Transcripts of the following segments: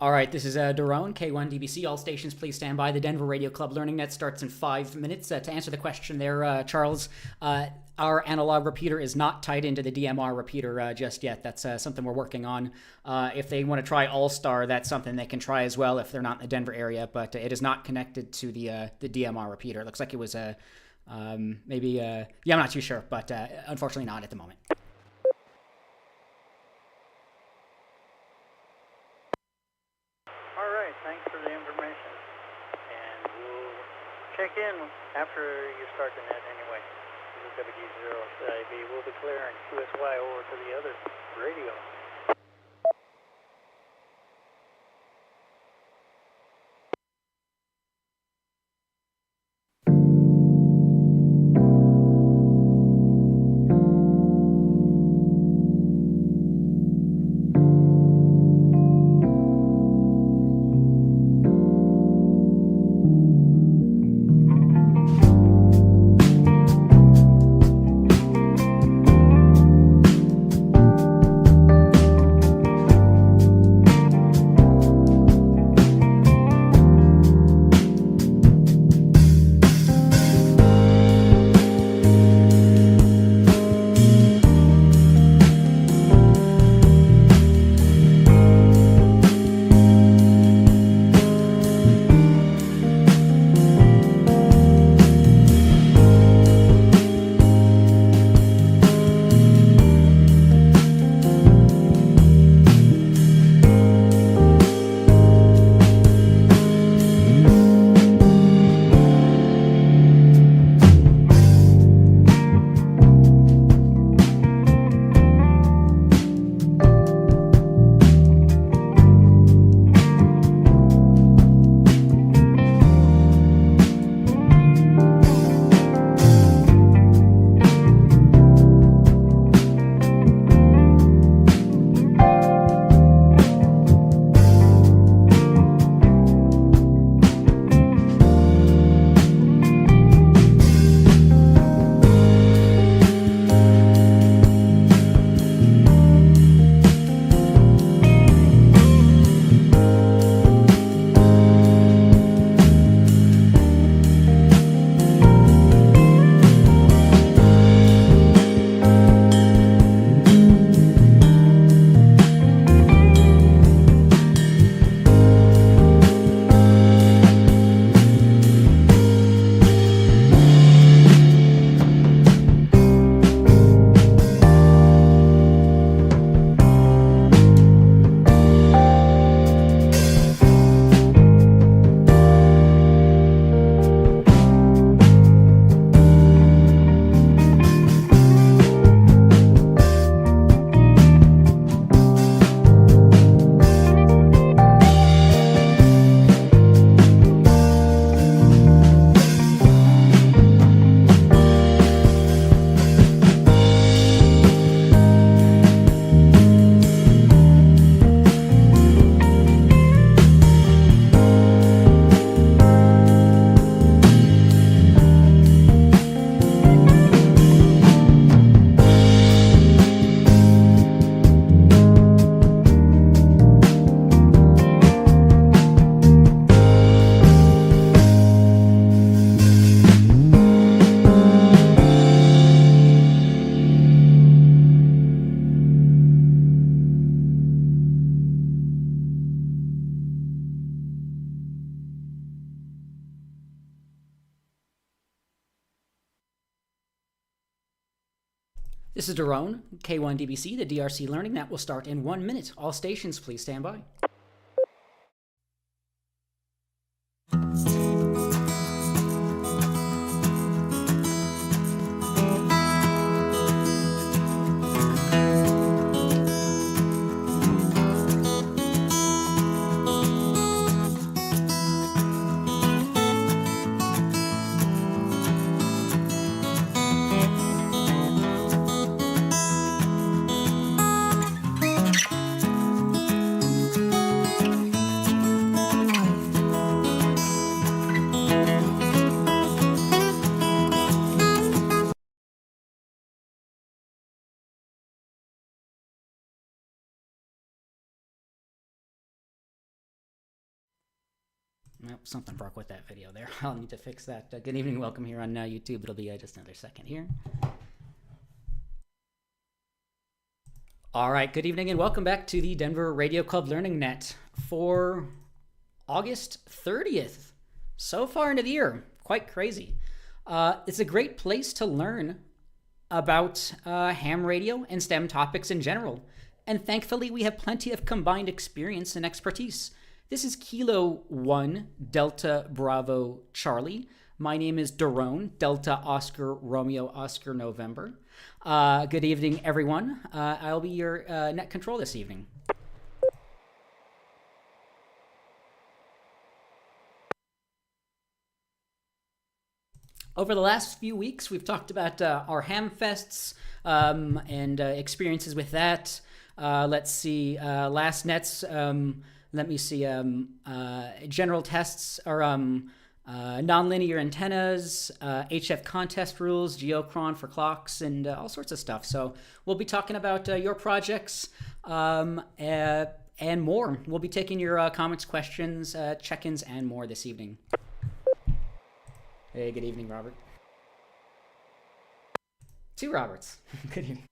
All right, this is Daron, K1DBC. All stations, please stand by. The Denver Radio Club Learning Net starts in 5 minutes. To answer the question there, Charles, our analog repeater is not tied into the DMR repeater just yet. That's something we're working on. If they want to try All-Star, that's something they can try as well if they're not in the Denver area, but it is not connected to the DMR repeater. It looks like it was maybe, yeah, I'm not too sure, but unfortunately not at the moment. Thanks for the information, and we'll check in after you start the net anyway. WD0CIB will be clearing QSY over to the other radio. This is Daron, K1DBC, the DRC Learning Net will start in 1 minute. All stations, please stand by. Nope, something broke with that video there. I'll need to fix that. Good evening, welcome here on YouTube. It'll be just another second here. All right, good evening and welcome back to the Denver Radio Club Learning Net for August 30th. So far into the year, quite crazy. It's a great place to learn about ham radio and STEM topics in general. And thankfully, we have plenty of combined experience and expertise. This is Kilo 1 Delta Bravo Charlie. My name is Daron, Delta Oscar Romeo Oscar November. Good evening, everyone. I'll be your net control this evening. Over the last few weeks, we've talked about our ham fests and experiences with that. Let's see, last nets, let me see, general tests are nonlinear antennas, HF contest rules, geochron for clocks, and all sorts of stuff. So we'll be talking about your projects and more. We'll be taking your comments, questions, check-ins, and more this evening. Hey, good evening, Robert. Two Roberts. Good evening.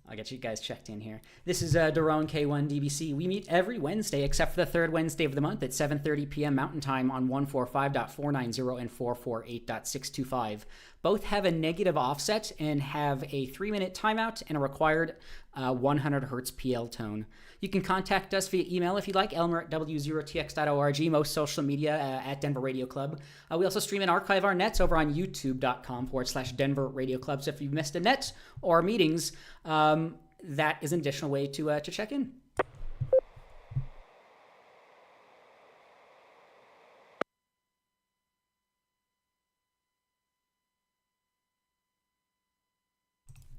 I'll get you guys checked in here. This is Daron K1 DBC. We meet every Wednesday except for the third Wednesday of the month at 7:30 p.m. Mountain Time on 145.490 and 448.625. Both have a negative offset and have a 3-minute timeout and a required 100 hertz PL tone. You can contact us via email if you'd like, Elmer at w0tx.org, most social media at Denver Radio Club. We also stream and archive our nets over on youtube.com/Denver Radio Club. So if you've missed a net or meetings, that is an additional way to check in.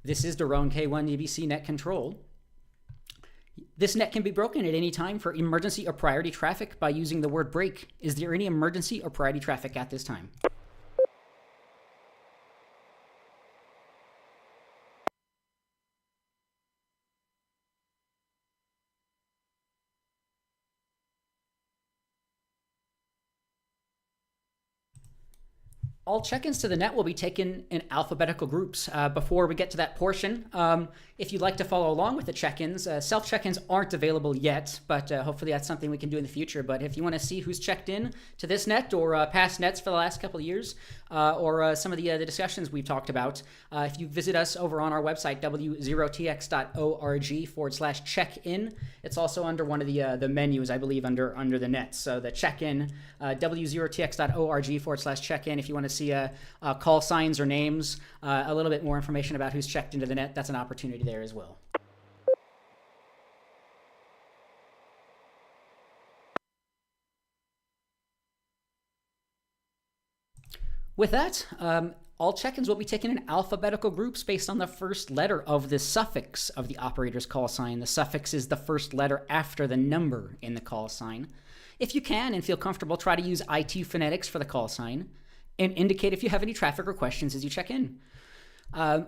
This is Daron K1 DBC Net Control. This net can be broken at any time for emergency or priority traffic by using the word break. Is there any emergency or priority traffic at this time? All check-ins to the net will be taken in alphabetical groups. Before we get to that portion, if you'd like to follow along with the check-ins, self-check-ins aren't available yet, but hopefully that's something we can do in the future. But if you want to see who's checked in to this net or past nets for the last couple of years, or some of the discussions we've talked about, if you visit us over on our website, w0tx.org/check-in, it's also under one of the menus, I believe, under the net. So the check-in, w0tx.org/check-in. If you want to see call signs or names, a little bit more information about who's checked into the net, that's an opportunity there as well. With that, all check-ins will be taken in alphabetical groups based on the first letter of the suffix of the operator's call sign. The suffix is the first letter after the number in the call sign. If you can and feel comfortable, try to use IT phonetics for the call sign and indicate if you have any traffic or questions as you check in.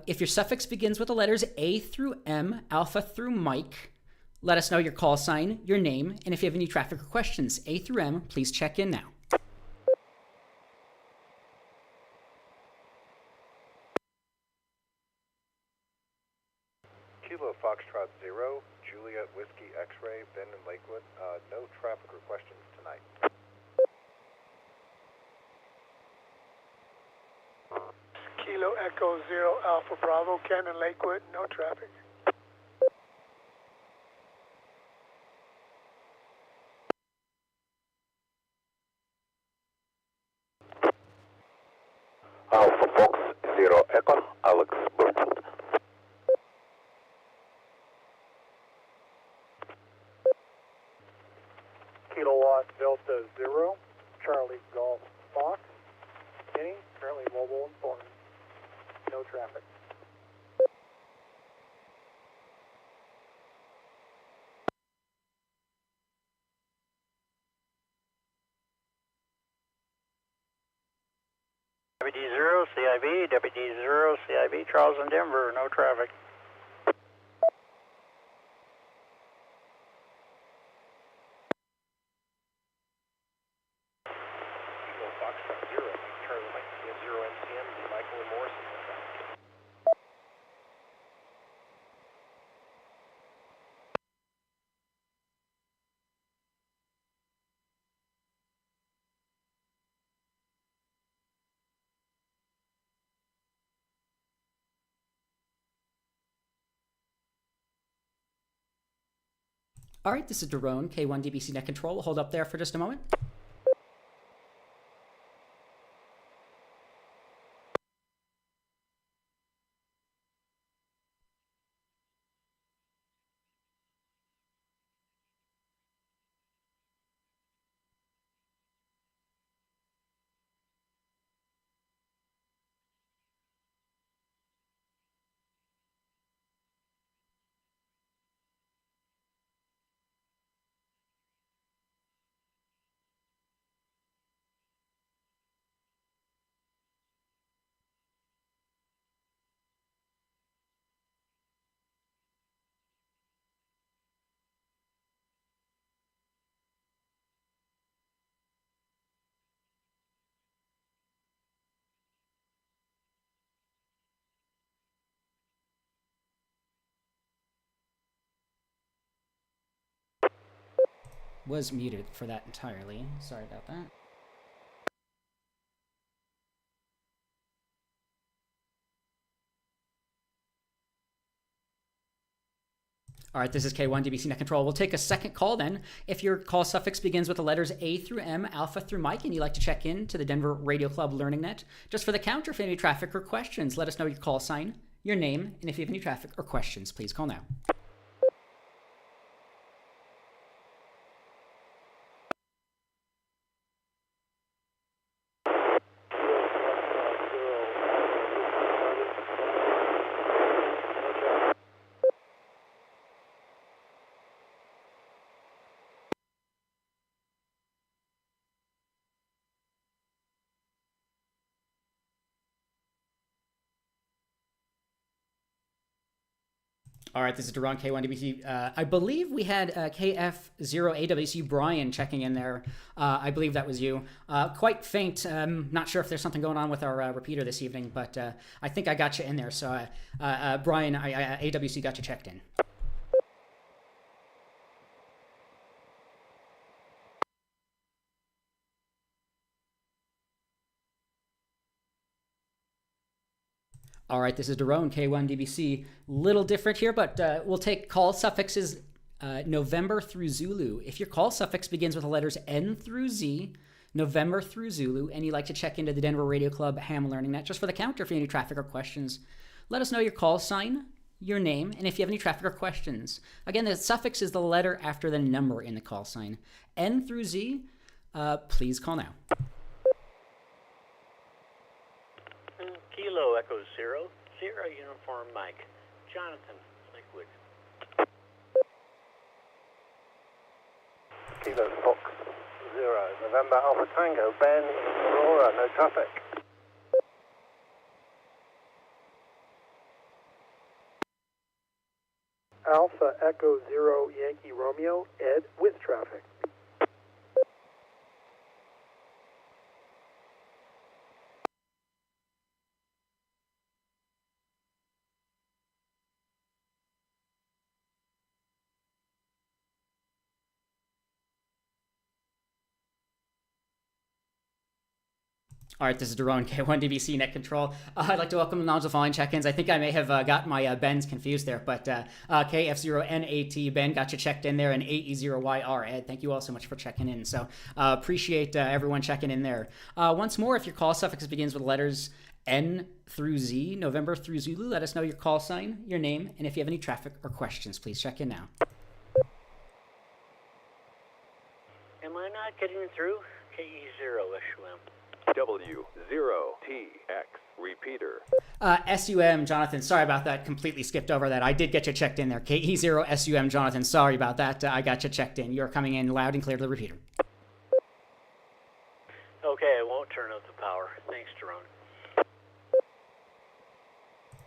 If your suffix begins with the letters A through M, Alpha through Mike, let us know your call sign, your name, and if you have any traffic or questions. A through M, please check in now. Kilo Foxtrot 0, Juliet Whiskey X-Ray, Bend and Lakewood. No traffic or questions tonight. Kilo Echo 0 Alpha Bravo, Cannon Lakewood, no traffic. Alpha Fox 0 Echo, Alex Berthold. Kilowatt Delta 0, Charlie Golf Fox, Kenny, currently mobile and Thornton. No traffic. Deputy 0, CIB, Deputy 0, CIB, Charles and Denver, no traffic. Foxtrot 0, Charlie Mike, KF0 MCM, D. Michael and Morrison. All right, this is Daron, K1 DBC Net Control. We'll hold up there for just a moment. Was muted for that entirely. Sorry about that. All right, this is K1 DBC Net Control. We'll take a second call then. If your call suffix begins with the letters A through M, Alpha through Mike, and you'd like to check in to the Denver Radio Club Learning Net, just for the count or if you have any traffic or questions, let us know your call sign, your name, and if you have any traffic or questions, please call now. All right, this is Daron, K1WC. I believe we had KF0AWC Brian checking in there. I believe that was you. Quite faint. Not sure if there's something going on with our repeater this evening, but I think I got you in there. So, Brian, AWC got you checked in. All right, this is Daron, K1 DBC. Little different here, but we'll take call suffixes November through Zulu. If your call suffix begins with the letters N through Z, November through Zulu, and you'd like to check into the Denver Radio Club Ham Learning Net, just for the counter, if you have any traffic or questions, let us know your call sign, your name, and if you have any traffic or questions. Again, the suffix is the letter after the number in the call sign. N through Z, please call now. Kilo Echo 0, Sierra Uniform Mike, Jonathan, Lakewood. Kilo Fox 0, November Alpha Tango, Ben, Aurora, no traffic. Alpha Echo 0 Yankee Romeo, Ed with traffic. All right, this is Daron, K1 DBC Net Control. I'd like to welcome the knowledge of the following check-ins. I think I may have got my Ben's confused there, but KF0NAT, Ben got you checked in there, and AE0YR, Ed, thank you all so much for checking in. So appreciate everyone checking in there. Once more, if your call suffix begins with letters N through Z, November through Zulu, let us know your call sign, your name, and if you have any traffic or questions, please check in now. Am I not getting through? KE0SUM. W0TX repeater. SUM, Jonathan, sorry about that. Completely skipped over that. I did get you checked in there. KE0SUM, Jonathan, sorry about that. I got you checked in. You're coming in loud and clear to the repeater. Okay, I won't turn up the power. Thanks, Jerome.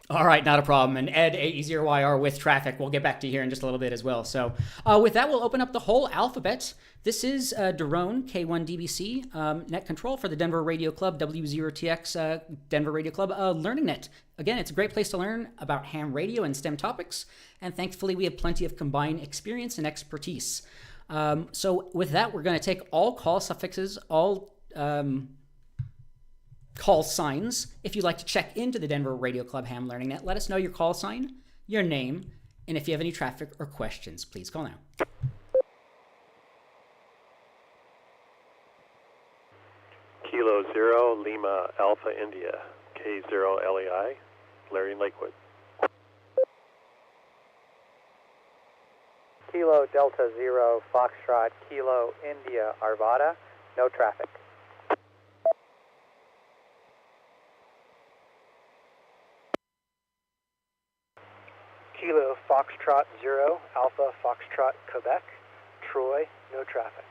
All right, not a problem. And Ed, AE0YR with traffic. We'll get back to you here in just a little bit as well. So with that, we'll open up the whole alphabet. This is Daron, K1DBC, net control for the Denver Radio Club, W0TX Denver Radio Club Learning Net. Again, it's a great place to learn about ham radio and STEM topics. And thankfully, we have plenty of combined experience and expertise. So with that, we're going to take all call suffixes, all call signs. If you'd like to check into the Denver Radio Club Ham Learning Net, let us know your call sign, your name, and if you have any traffic or questions, please call now. Kilo 0 Lima Alpha India K0 LEI Larry in Lakewood. Kilo Delta 0 Foxtrot Kilo India Arvada, no traffic. Kilo Foxtrot 0 Alpha Foxtrot Quebec, Troy, no traffic.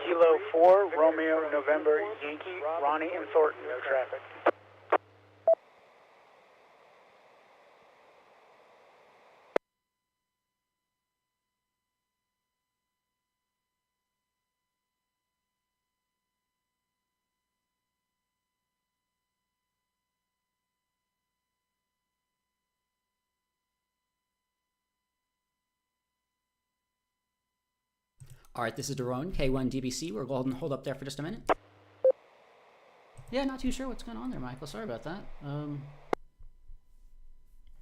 Kilo 4 Romeo November Yankee Ronnie and Thornton, no traffic. All right, this is Daron, K1DBC. We're going to hold up there for just a minute. Yeah, not too sure what's going on there, Michael. Sorry about that.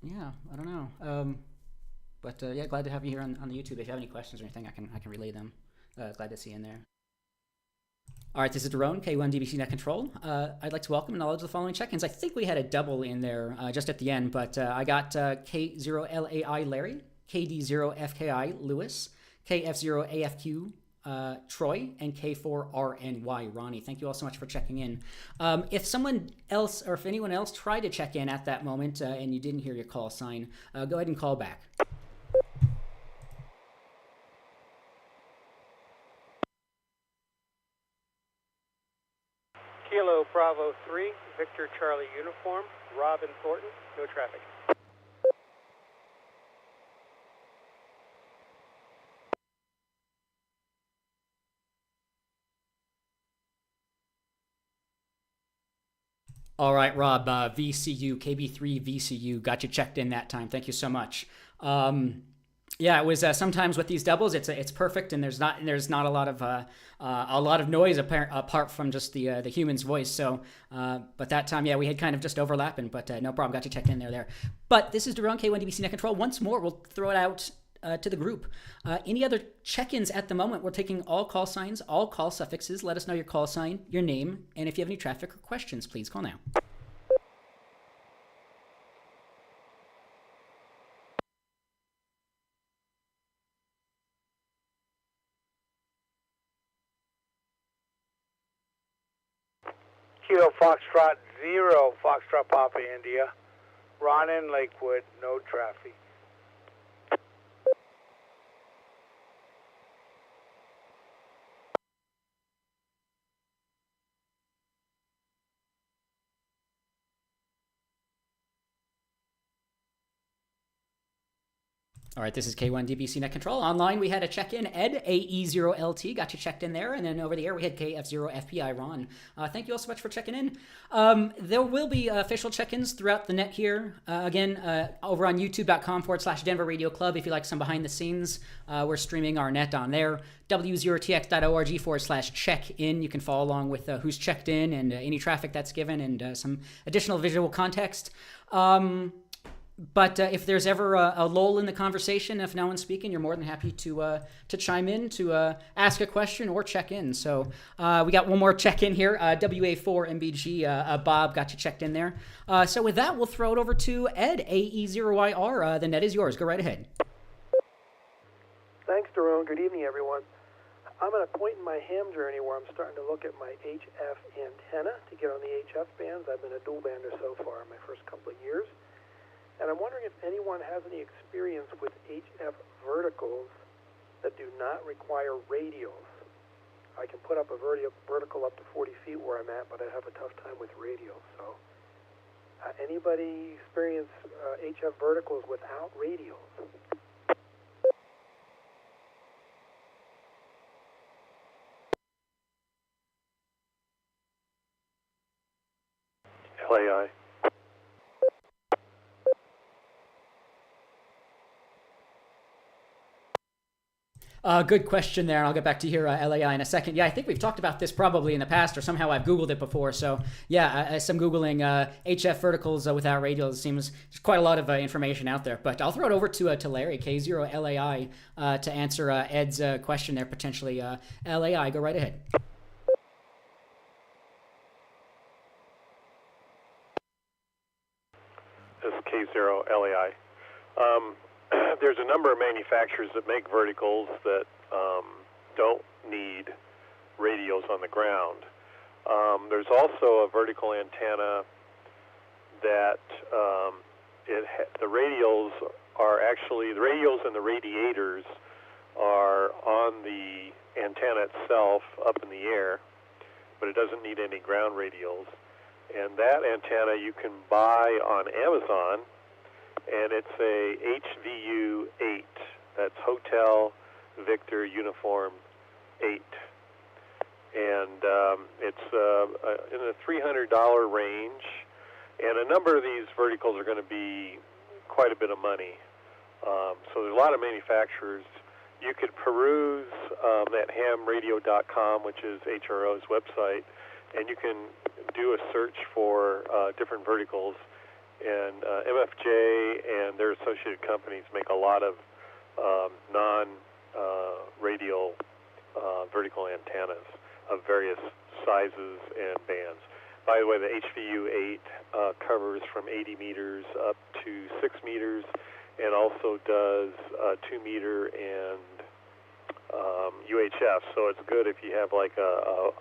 Yeah, I don't know. But yeah, glad to have you here on the YouTube. If you have any questions or anything, I can relay them. Glad to see you in there. All right, this is Daron, K1DBC Net Control. I'd like to welcome and acknowledge the following check-ins. I think we had a double in there just at the end, but I got K0LAI Larry, KD0FKI Lewis, KF0AFQ Troy, and K4RNY Ronnie. Thank you all so much for checking in. If someone else, or if anyone else tried to check in at that moment and you didn't hear your call sign, go ahead and call back. Kilo Bravo 3, Victor Charlie Uniform, Robin Thornton, no traffic. All right, Rob, VCU, KB3 VCU, got you checked in that time. Thank you so much. Yeah, it was sometimes with these doubles, it's perfect, and there's not a lot of noise apart from just the human's voice. So, but that time, yeah, we had kind of just overlapping, but no problem, got you checked in there. But this is Daron, K1DBC Net Control. Once more, we'll throw it out to the group. Any other check-ins at the moment? We're taking all call signs, all call suffixes. Let us know your call sign, your name, and if you have any traffic or questions, please call now. Kilo Foxtrot 0 Foxtrot Papa India, Ron in Lakewood, no traffic. All right, this is K1DBC Net Control. Online, we had a check-in, Ed, AE0LT, got you checked in there. And then over the air, we had KF0FPI, Ron. Thank you all so much for checking in. There will be official check-ins throughout the net here. Again, over on youtube.com/Denver Radio Club. If you like some behind the scenes, we're streaming our net on there. W0tx.org/check-in. You can follow along with who's checked in and any traffic that's given and some additional visual context. But if there's ever a lull in the conversation, if no one's speaking, you're more than happy to chime in, to ask a question or check in. So we got one more check in here. WA4MBG, Bob got you checked in there. So with that, we'll throw it over to Ed, AE0YR. The net is yours. Go right ahead. Thanks, Daron. Good evening, everyone. I'm at a point in my ham journey where I'm starting to look at my HF antenna to get on the HF bands. I've been a dual bander so far in my first couple of years. And I'm wondering if anyone has any experience with HF verticals that do not require radials. I can put up a vertical up to 40 feet where I'm at, but I have a tough time with radio. So, anybody experience HF verticals without radios? LAI. Good question there, and I'll get back to your LAI in a second. Yeah, I think we've talked about this probably in the past, or somehow I've Googled it before. So, yeah, some Googling HF verticals without radials seems there's quite a lot of information out there. But I'll throw it over to Larry, K0LAI, to answer Ed's question there, potentially. LAI, go right ahead. This is K0LAI. There's a number of manufacturers that make verticals that don't need radios on the ground. There's also a vertical antenna that the radios and the radiators are on the antenna itself up in the air, but it doesn't need any ground radios. And that antenna you can buy on Amazon, and it's a HVU 8. That's Hotel Victor Uniform 8. And it's in the $300 range. And a number of these verticals are going to be quite a bit of money. So there's a lot of manufacturers. You could peruse at hamradio.com, which is HRO's website, and you can do a search for different verticals. And MFJ and their associated companies make a lot of non-radial vertical antennas of various sizes and bands. By the way, the HVU 8 covers from 80 meters up to 6 meters, and also does 2 meter and UHF. So it's good if you have like a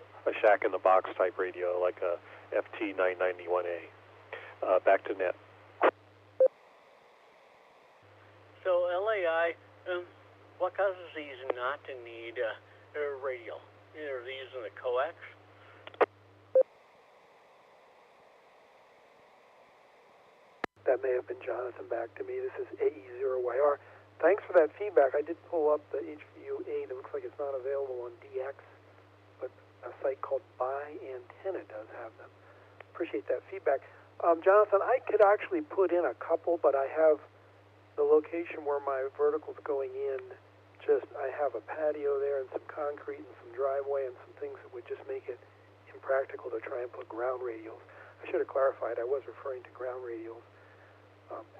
shack in the box type radio, like a FT 991A. Back to Net. So LAI, what causes these not to need a radial? Are these in the coax? That may have been Jonathan back to me. This is AE0YR. Thanks for that feedback. I did pull up the HVU 8. It looks like it's not available on DX, but a site called Buy Antenna does have them. Appreciate that feedback. Jonathan, I could actually put in a couple, but I have the location where my vertical's going in. I have a patio there and some concrete and some driveway and some things that would just make it impractical to try and put ground radials. I should have clarified, I was referring to ground radials.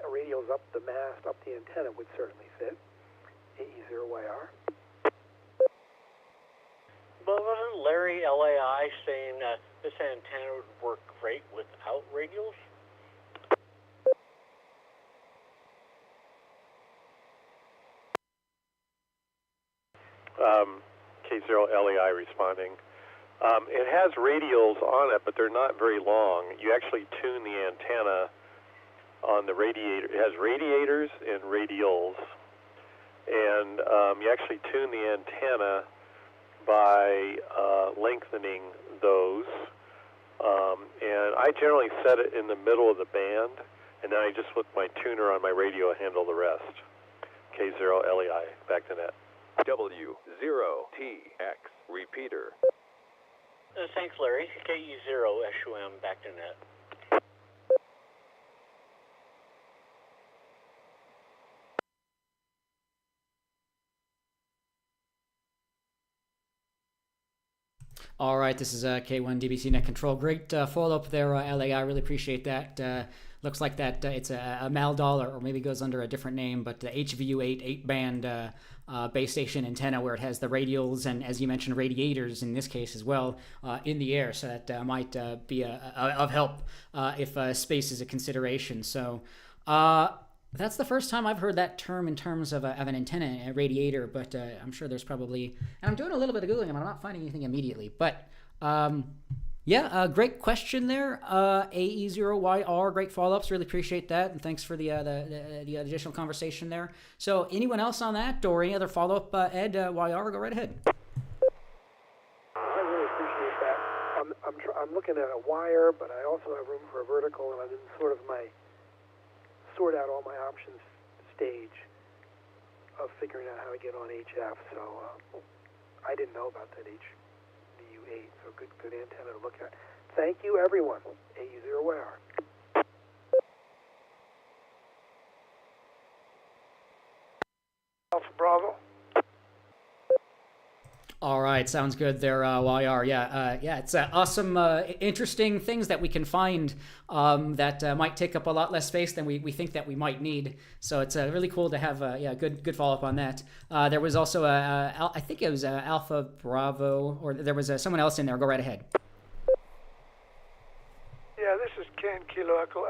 Radials up the mast, up the antenna would certainly fit. AE0YR. But wasn't Larry LAI saying this antenna would work great without radials? K0LAI responding. It has radials on it, but they're not very long. You actually tune the antenna on the radiator. It has radiators and radials, and you actually tune the antenna by lengthening those. And I generally set it in the middle of the band, and then I just with my tuner on my radio handle the rest. K0LAI, back to Net. W0TX repeater. Thanks, Larry. KE0SUM, back to Net. All right, this is K1 DBC Net Control. Great follow-up there, LA. I really appreciate that. Looks like that it's a Maldol, or maybe goes under a different name, but the HVU 8-band base station antenna where it has the radials and, as you mentioned, radiators in this case as well in the air. So that might be of help if space is a consideration. So that's the first time I've heard that term in terms of an antenna, a radiator, but I'm sure there's probably, and I'm doing a little bit of Googling and I'm not finding anything immediately, but yeah, great question there, AE0YR, great follow-ups, really appreciate that, and thanks for the additional conversation there. So anyone else on that, or any other follow-up, Ed, YR, go right ahead. I'm looking at a wire, but I also have room for a vertical, and I'm in sort of my sort out all my options stage of figuring out how to get on HF. So I didn't know about that HVU8, so good antenna to look at. Thank you, everyone. AU0YR. Alpha Bravo. All right, sounds good there, YR. Yeah, it's awesome, interesting things that we can find that might take up a lot less space than we think that we might need. So it's really cool to have, good follow-up on that. There was also, I think it was Alpha Bravo, or there was someone else in there. Go right ahead. Yeah, this is Ken, Kilo Echo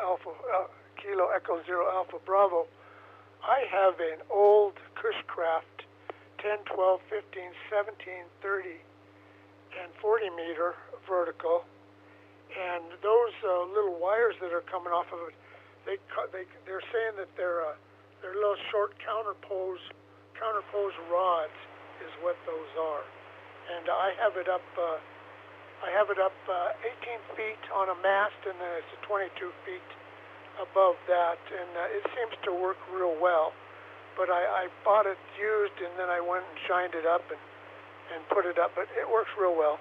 Zero Alpha Bravo. I have an old Cushcraft 10, 12, 15, 17, 30, and 40 meter vertical, and those little wires that are coming off of it, they're saying that they're little short counterpose rods is what those are, and I have it up 18 feet on a mast, and then it's 22 feet above that, and it seems to work real well. But I bought it used, and then I went and shined it up and put it up, but it works real well.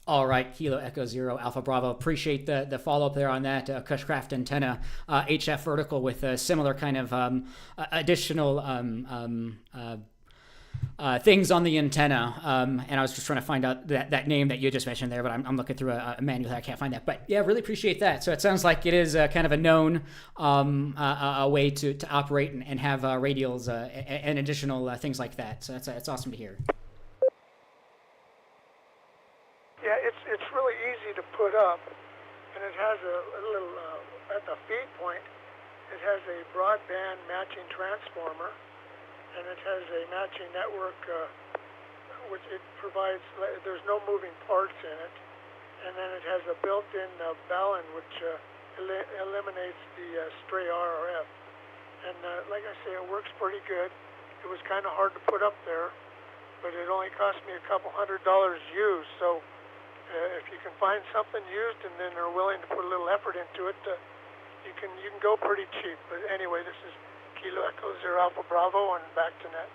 All right, Kilo Echo Zero Alpha Bravo. Appreciate the follow-up there on that Cushcraft antenna HF vertical with a similar kind of additional things on the antenna, and I was just trying to find out that name that you just mentioned there, but I'm looking through a manual. I can't find that, but yeah, really appreciate that. So it sounds like it is kind of a known a way to operate and have radials and additional things like that. So that's awesome to hear. Yeah, it's really easy to put up, and it has a little at the feed point. It has a broadband matching transformer. And it has a matching network, which it provides. There's no moving parts in it, and then it has a built-in balun, which eliminates the stray RRF. And like I say, it works pretty good. It was kind of hard to put up there, but it only cost me a couple $100 used. So if you can find something used and then are willing to put a little effort into it, you can go pretty cheap. But anyway, this is Kilo Echo Zero Alpha Bravo, and back to net.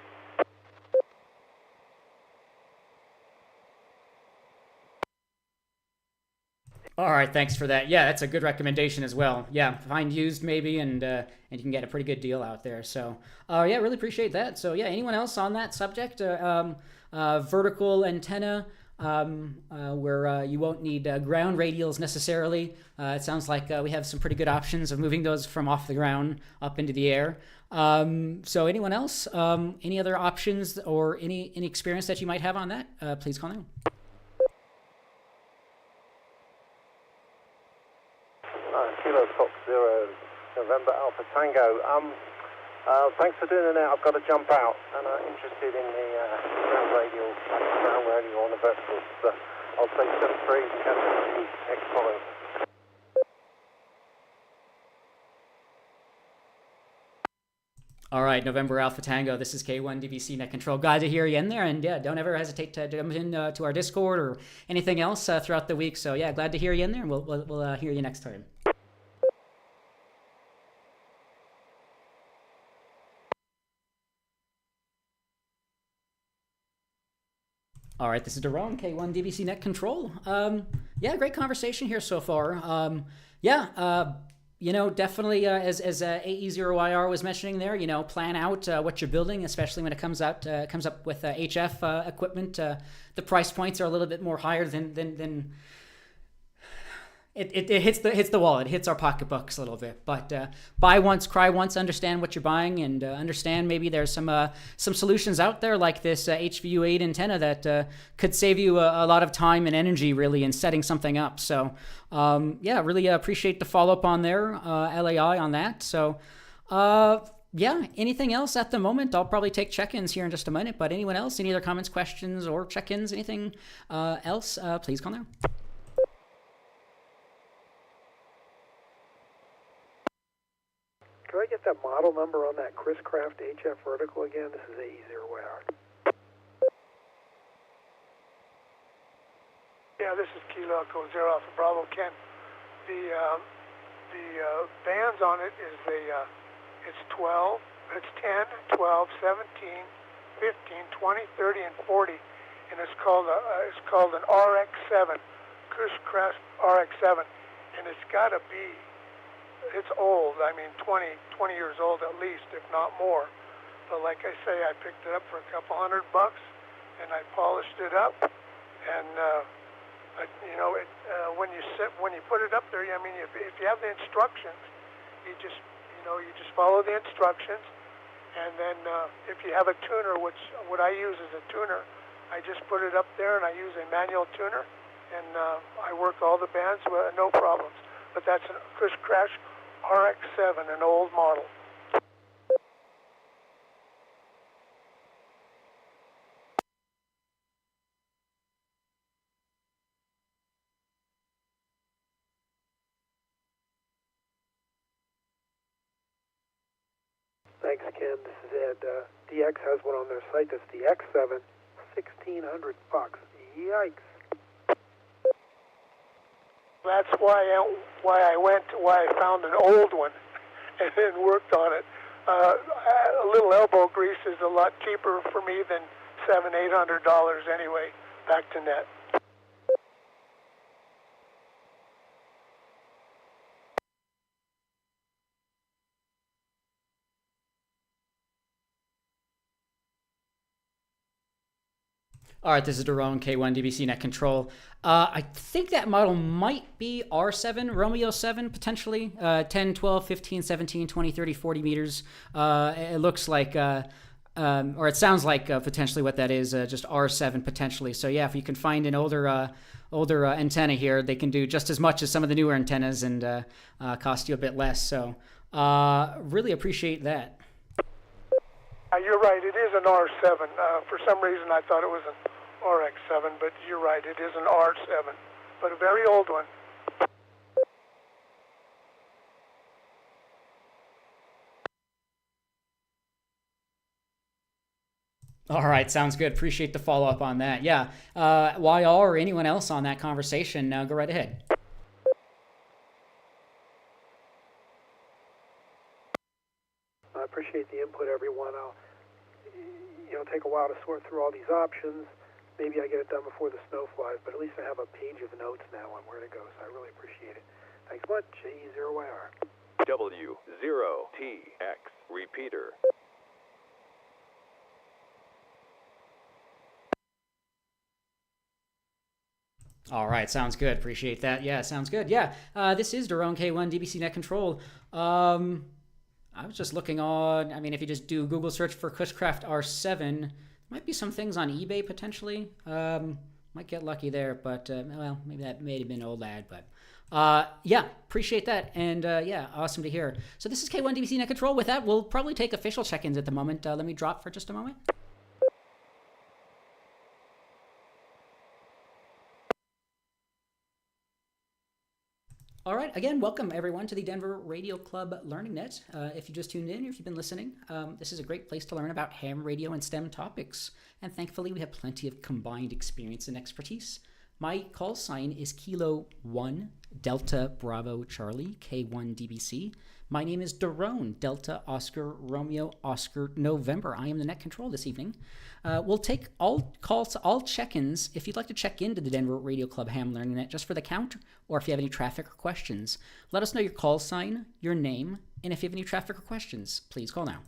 All right, thanks for that. Yeah, that's a good recommendation as well. Yeah, find used maybe, and you can get a pretty good deal out there. So, yeah, really appreciate that. So, yeah, anyone else on that subject? Vertical antenna, where you won't need ground radials necessarily. It sounds like we have some pretty good options of moving those from off the ground up into the air. So anyone else? Any other options or any experience that you might have on that? Please call in. Kilo Fox Zero, November Alpha Tango. Thanks for doing it now. I've got to jump out, and I'm interested in the ground radial on the verticals. I'll say 7-3 and catch you next following. All right, November Alpha Tango. This is K1 DVC Net Control. Glad to hear you in there, and yeah, don't ever hesitate to jump in to our Discord or anything else throughout the week. So yeah, glad to hear you in there, and we'll hear you next time. All right, this is Daron, K1 DVC Net Control. Yeah, great conversation here so far. Definitely as AE0YR was mentioning there, plan out what you're building, especially when it comes up with HF equipment. The price points are a little bit more higher than it hits the wallet, it hits our pocketbooks a little bit. But buy once, cry once, understand what you're buying, and understand maybe there's some solutions out there like this HVU8 antenna that could save you a lot of time and energy really in setting something up. So really appreciate the follow up on there, LAI on that. So anything else at the moment? I'll probably take check-ins here in just a minute. But anyone else, any other comments, questions, or check-ins, anything else? Please call now. Could I get that model number on that Chris Craft HF vertical again? This is AE0YR. Yeah, this is Kilo Echo Zero Alpha Bravo Ken. The bands on it is it's 12, it's 10, 12, 17, 15, 20, 30, and 40, and it's called an RX7, Chris-Craft RX7, and it's got to be, it's old. I mean, 20 years old at least, if not more. But like I say, I picked it up for a couple $100, and I polished it up, and when you put it up there, I mean, if you have the instructions, you just follow the instructions, and then if you have a tuner, which what I use is a tuner, I just put it up there and I use a manual tuner, and I work all the bands with no problems. But that's a Chris Crash RX7, an old model. Thanks, Ken. This is Ed. DX has one on their site. That's the X7, $1,600. Yikes. That's why I found an old one and then worked on it. A little elbow grease is a lot cheaper for me than $700-800 anyway. Back to net. All right, this is Daron, K1 DBC Net Control. I think that model might be R7, Romeo 7, potentially. 10, 12, 15, 17, 20, 30, 40 meters. It looks like, or it sounds like potentially what that is, just R7 potentially. So yeah, if you can find an older antenna here, they can do just as much as some of the newer antennas and cost you a bit less. So really appreciate that. You're right, it is an R7. For some reason I thought it was an RX7, but you're right, it is an R7, but a very old one. All right, sounds good. Appreciate the follow-up on that. Yeah, YR or anyone else on that conversation, go right ahead. I appreciate the input, everyone. It'll take a while to sort through all these options. Maybe I get it done before the snow flies, but at least I have a page of notes now on where to go, so I really appreciate it. Thanks much. AE0YR. W0TX repeater. All right, sounds good. Appreciate that. Yeah, sounds good. Yeah, this is Daron K1 DBC Net Control. I was just looking on, I mean, if you just do Google search for Cushcraft R7, might be some things on eBay potentially. Might get lucky there, but, well, maybe that may have been an old ad, but, yeah, appreciate that. And, yeah, awesome to hear. So this is K1 DBC Net Control. With that, we'll probably take official check-ins at the moment. Let me drop for just a moment. All right, again, welcome everyone to the Denver Radio Club Learning Net. If you just tuned in, or if you've been listening, this is a great place to learn about ham radio and STEM topics. And thankfully, we have plenty of combined experience and expertise. My call sign is Kilo 1 Delta Bravo Charlie K1 DBC. My name is Daron Delta Oscar Romeo Oscar November. I am the net control this evening. We'll take all calls, all check-ins. If you'd like to check into the Denver Radio Club Ham Learning Net just for the count, or if you have any traffic or questions, let us know your call sign, your name, and if you have any traffic or questions, please call now.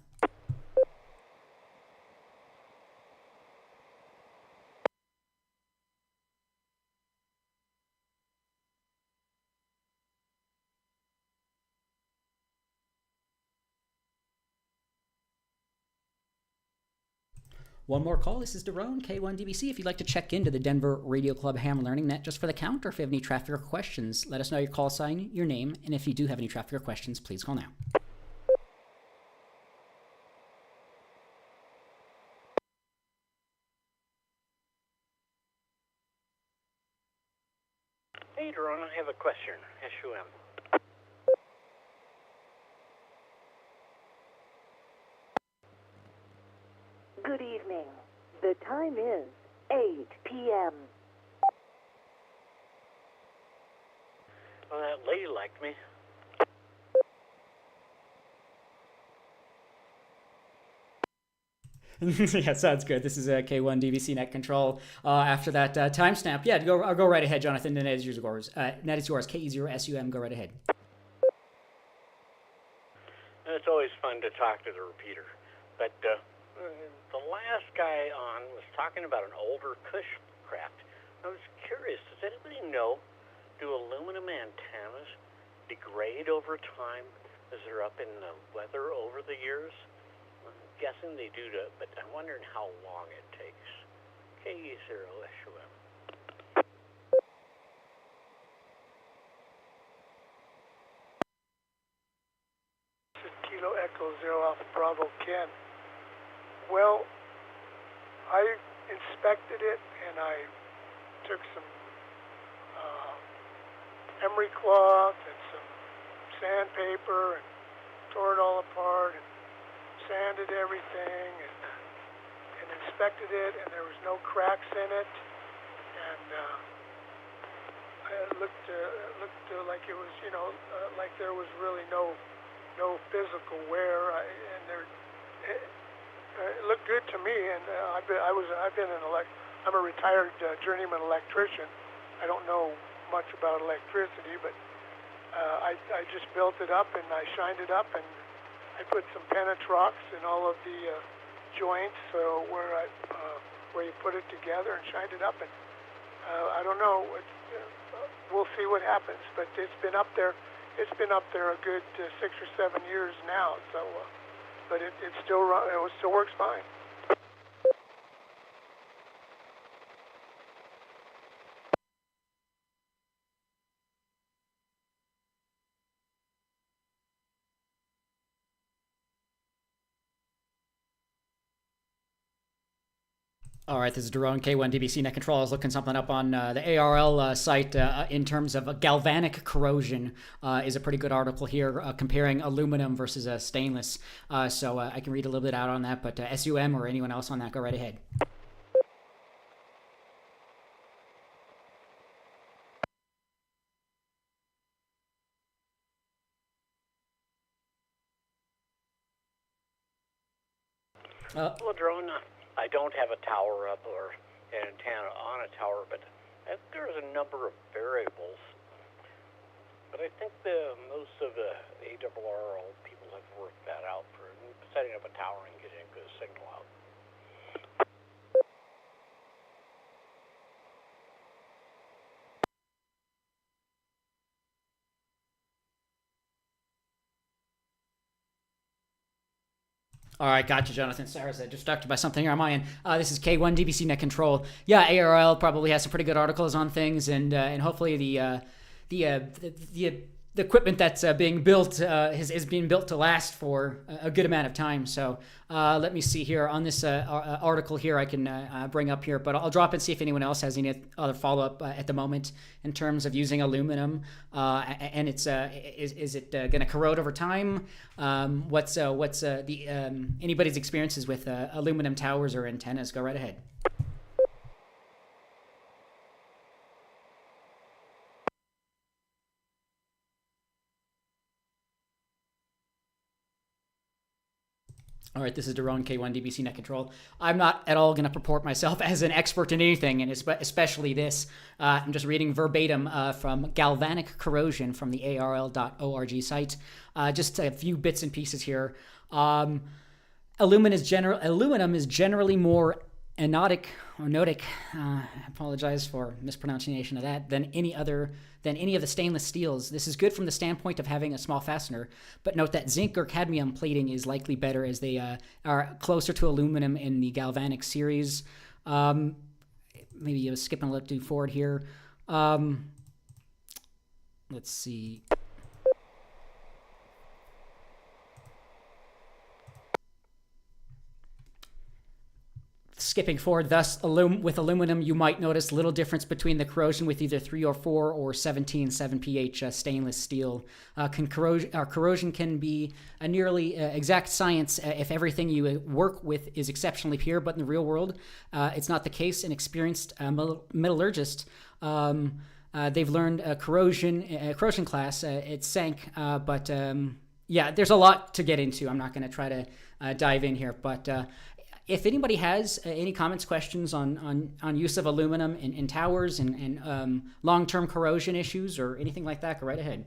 One more call. This is Daron, K1 DBC. If you'd like to check into the Denver Radio Club Ham Learning Net just for the count, or if you have any traffic or questions, let us know your call sign, your name, and if you do have any traffic or questions, please call now. Hey, Daron, I have a question. SUM. Good evening. The time is 8 p.m. Well, that lady liked me. Yeah, sounds good. This is K1 DVC Net Control. After that timestamp, yeah, I'll go right ahead, Jonathan. The net is yours. Net is yours. KE0SUM. Go right ahead. It's always fun to talk to the repeater, but the last guy on was talking about an older Cush craft. I was curious. Does anybody know? Do aluminum antennas degrade over time as they're up in the weather over the years? I'm guessing they do, but I'm wondering how long it takes. KE0SUM. This is Kilo Echo Zero Alpha Bravo Ken. Well, I inspected it and I took some emery cloth and some sandpaper and tore it all apart and sanded everything and inspected it, and there was no cracks in it, and it looked like it was, like there was really no physical wear, it looked good to me, and I'm a retired journeyman electrician. I don't know much about electricity, but I just built it up and I shined it up, and I put some Penetrox in all of the joints where you put it together and shined it up, and I don't know. We'll see what happens, but it's been up there. It's been up there a good 6 or 7 years now. So, but it still works fine. All right, this is Daron, K1 DBC Net Control. I was looking something up on the ARL site in terms of galvanic corrosion. Is a pretty good article here comparing aluminum versus stainless. So I can read a little bit out on that, but SUM or anyone else on that, go right ahead. Well, Drone, I don't have a tower up or an antenna on a tower, but there's a number of variables. But I think most of the ARRL people have worked that out for setting up a tower and getting a good signal out. All right, gotcha, Jonathan. Sorry, I was distracted by something here on my end. This is K1 DBC Net Control. Yeah, ARL probably has some pretty good articles on things, and hopefully the equipment that's being built is being built to last for a good amount of time. So let me see here on this article here I can bring up here, but I'll drop and see if anyone else has any other follow-up at the moment in terms of using aluminum. And it's is it going to corrode over time? What's anybody's experiences with aluminum towers or antennas? Go right ahead. All right, this is Daron, K1 DBC Net Control. I'm not at all going to purport myself as an expert in anything, and especially this. I'm just reading verbatim from Galvanic Corrosion from the ARL.org site. Just a few bits and pieces here. Aluminum is generally more anodic or notic. I apologize for mispronunciation of that. Than any of the stainless steels. This is good from the standpoint of having a small fastener, but note that zinc or cadmium plating is likely better as they are closer to aluminum in the galvanic series. Maybe I was skipping a little too forward here. Let's see. skipping forward, thus with aluminum, you might notice little difference between the corrosion with either 304 or 17.7 pH stainless steel. Corrosion can be a nearly exact science if everything you work with is exceptionally pure, but in the real world, it's not the case. An experienced metallurgist, they've learned corrosion class. It sank, but yeah, there's a lot to get into. I'm not going to try to dive in here, but if anybody has any comments, questions on use of aluminum in towers and long-term corrosion issues or anything like that, go right ahead.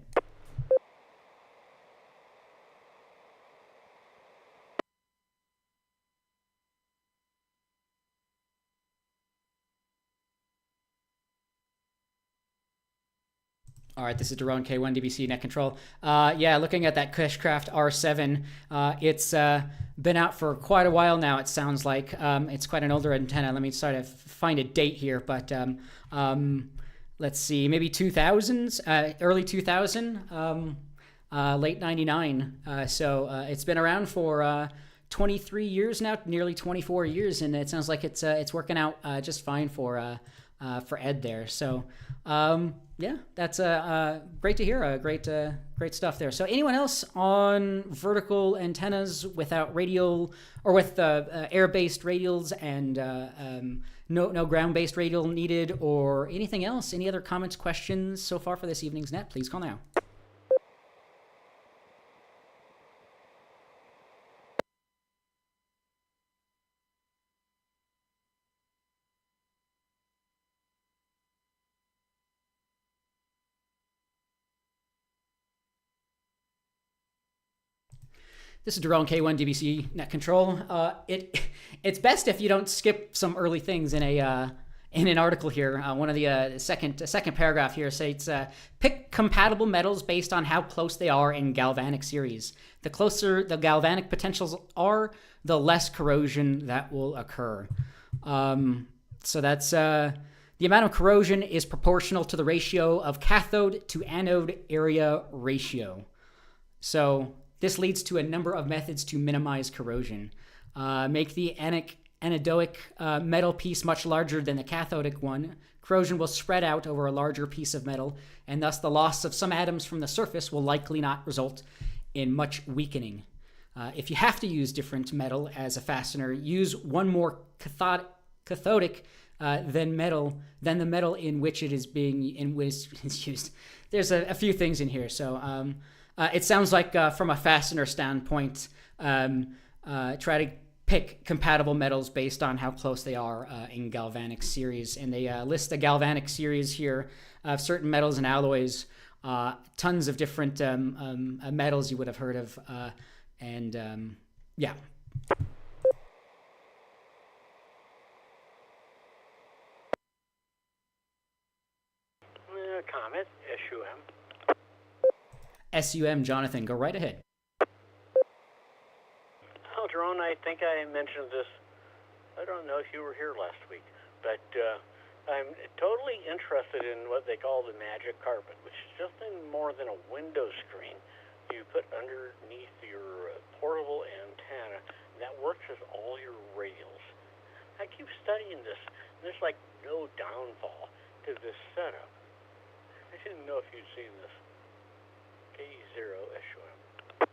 All right, this is Daron, K1 DBC Net Control. Yeah, looking at that Cushcraft R7, it's been out for quite a while now, it sounds like. It's quite an older antenna. Let me try to find a date here, but let's see, maybe 2000s, early 2000, late 99. So it's been around for 23 years now, nearly 24 years, and it sounds like it's working out just fine for Ed there. So yeah, that's great to hear. Great stuff there. So anyone else on vertical antennas without radial or with air-based radials and no ground-based radial needed or anything else? Any other comments, questions so far for this evening's net? Please call now. This is Daron, K1 DBC Net Control. It's best if you don't skip some early things in an article here. One of the second paragraph here states, pick compatible metals based on how close they are in galvanic series. The closer the galvanic potentials are, the less corrosion that will occur. So that's the amount of corrosion is proportional to the ratio of cathode to anode area ratio. So this leads to a number of methods to minimize corrosion. Make the anodoic metal piece much larger than the cathodic one. Corrosion will spread out over a larger piece of metal, and thus the loss of some atoms from the surface will likely not result in much weakening. If you have to use different metal as a fastener, use one more cathodic than the metal in which it is used. There's a few things in here, so it sounds like from a fastener standpoint, try to pick compatible metals based on how close they are in galvanic series. And they list the galvanic series here of certain metals and alloys, tons of different metals you would have heard of. Yeah. Comment, SUM. SUM, Jonathan, go right ahead. Oh, Jerome, I think I mentioned this. I don't know if you were here last week, but I'm totally interested in what they call the magic carpet, which is just more than a window screen you put underneath your portable antenna that works as all your radials. I keep studying this, and there's like no downfall to this setup. I didn't know if you'd seen this. K0 SUM.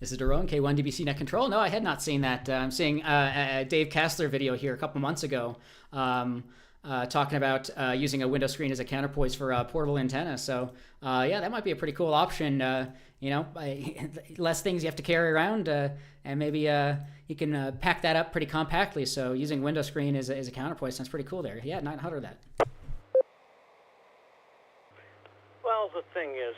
This is Daron, K1 DBC Net Control. No, I had not seen that. I'm seeing a Dave Kassler video here a couple months ago talking about using a window screen as a counterpoise for a portable antenna. So yeah, that might be a pretty cool option. Less things you have to carry around, and maybe you can pack that up pretty compactly. So using window screen as a counterpoise sounds pretty cool there. Yeah, not heard of that. Well, the thing is,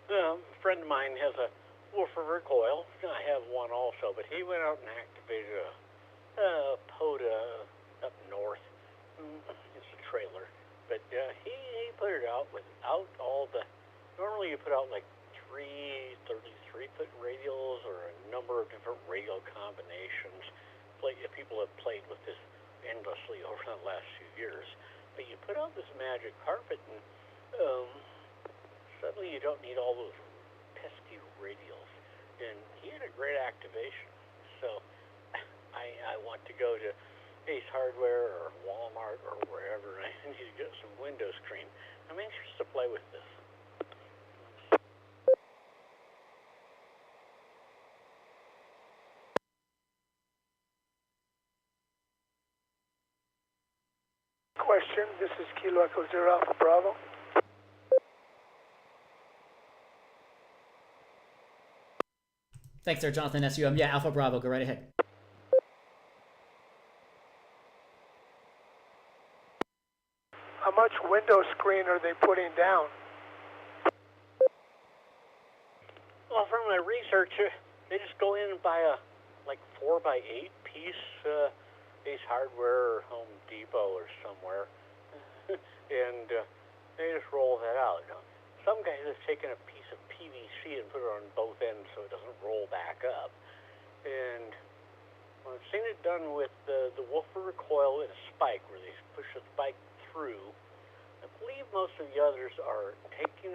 a friend of mine has a woofer recoil. I have one also, but he went out and activated a POTA up north. It's a trailer, but he put it out without all the. Normally, you put out like 3 33-foot radials or a number of different radial combinations. People have played with this endlessly over the last few years. But you put out this magic carpet, and suddenly you don't need all those pesky radials. And he had a great activation. So I want to go to Ace Hardware or Walmart or wherever, and I need to get some window screen. I'm anxious to play with this. Question, this is Kilo Echo Zero Alpha Bravo. Thanks there, Jonathan SUM. Yeah, Alpha Bravo, go right ahead. How much window screen are they putting down? Well, from my research, they just go in and buy a 4x8 piece Ace Hardware or Home Depot or somewhere, and they just roll that out. You know, some guys have taken a piece of PVC and put it on both ends so it doesn't roll back up. And I've seen it done with the woofer recoil and a spike, where they push the spike through. I believe most of the others are taking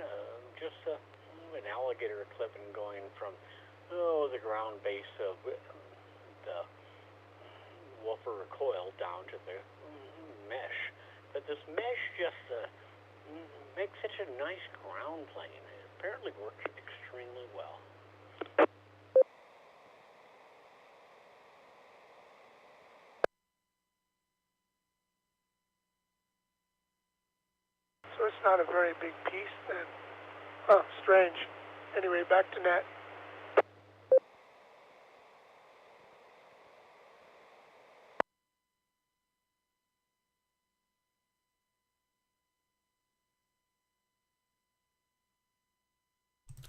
just an alligator clip and going from the ground base of the woofer recoil down to the mesh. But this mesh just makes such a nice ground plane. It apparently works extremely well. So it's not a very big piece then. Huh, strange. Anyway, back to net.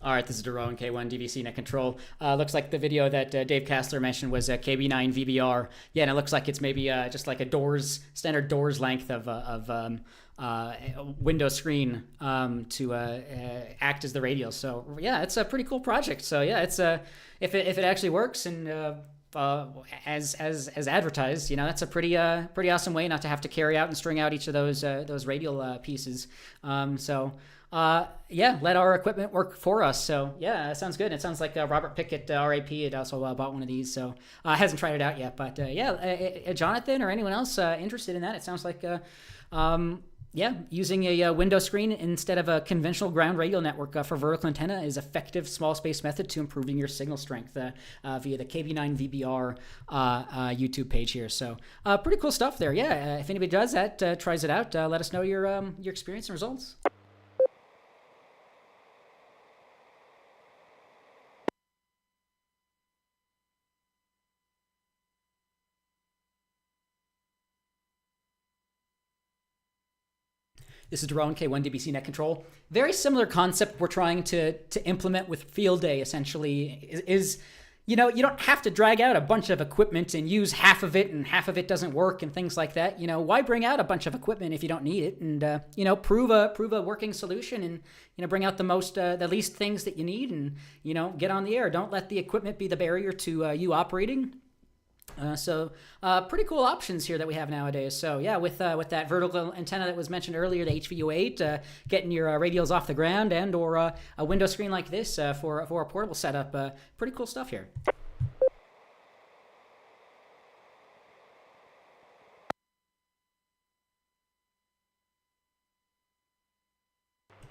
All right, this is Daron, K1 DVC Net Control. Looks like the video that Dave Kassler mentioned was KB9 VBR. Yeah, and it looks like it's maybe just like a standard doors length of window screen to act as the radial. So yeah, it's a pretty cool project. So yeah, it's if it actually works and as advertised, you know, that's a pretty awesome way not to have to carry out and string out each of those radial pieces. Yeah, let our equipment work for us. So yeah, it sounds good. It sounds like Robert Pickett, RAP, had also bought one of these. So hasn't tried it out yet, but Jonathan or anyone else interested in that? It sounds like using a window screen instead of a conventional ground radial network for vertical antenna is effective small space method to improving your signal strength via the KB9 VBR YouTube page here. So pretty cool stuff there. Yeah, if anybody does that, tries it out, let us know your experience and results. This is Daron, K1 DBC Net Control. Very similar concept we're trying to implement with Field Day, essentially, is you don't have to drag out a bunch of equipment and use half of it and half of it doesn't work and things like that. You know, why bring out a bunch of equipment if you don't need it? And, prove a working solution and, bring out the least things that you need and, get on the air. Don't let the equipment be the barrier to you operating. Pretty cool options here that we have nowadays. So yeah, with that vertical antenna that was mentioned earlier, the HVU8, getting your radials off the ground and or a window screen like this for a portable setup, pretty cool stuff here.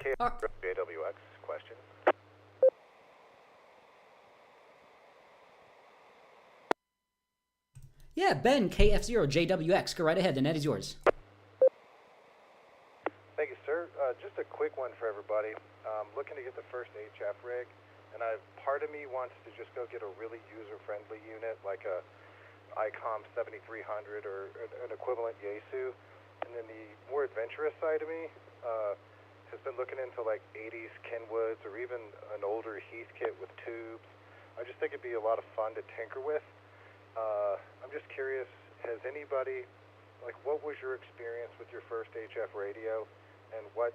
JWX question. Yeah, Ben, KF0JWX, go right ahead. The net is yours. Thank you, sir. Just a quick one for everybody. Looking to get the first HF rig, and part of me wants to just go get a really user-friendly unit like a ICOM 7300 or an equivalent Yaesu. And then the more adventurous side of me has been looking into like 80s Kenwoods or even an older Heath kit with tubes. I just think it'd be a lot of fun to tinker with. I'm just curious, has anybody, what was your experience with your first HF radio, and what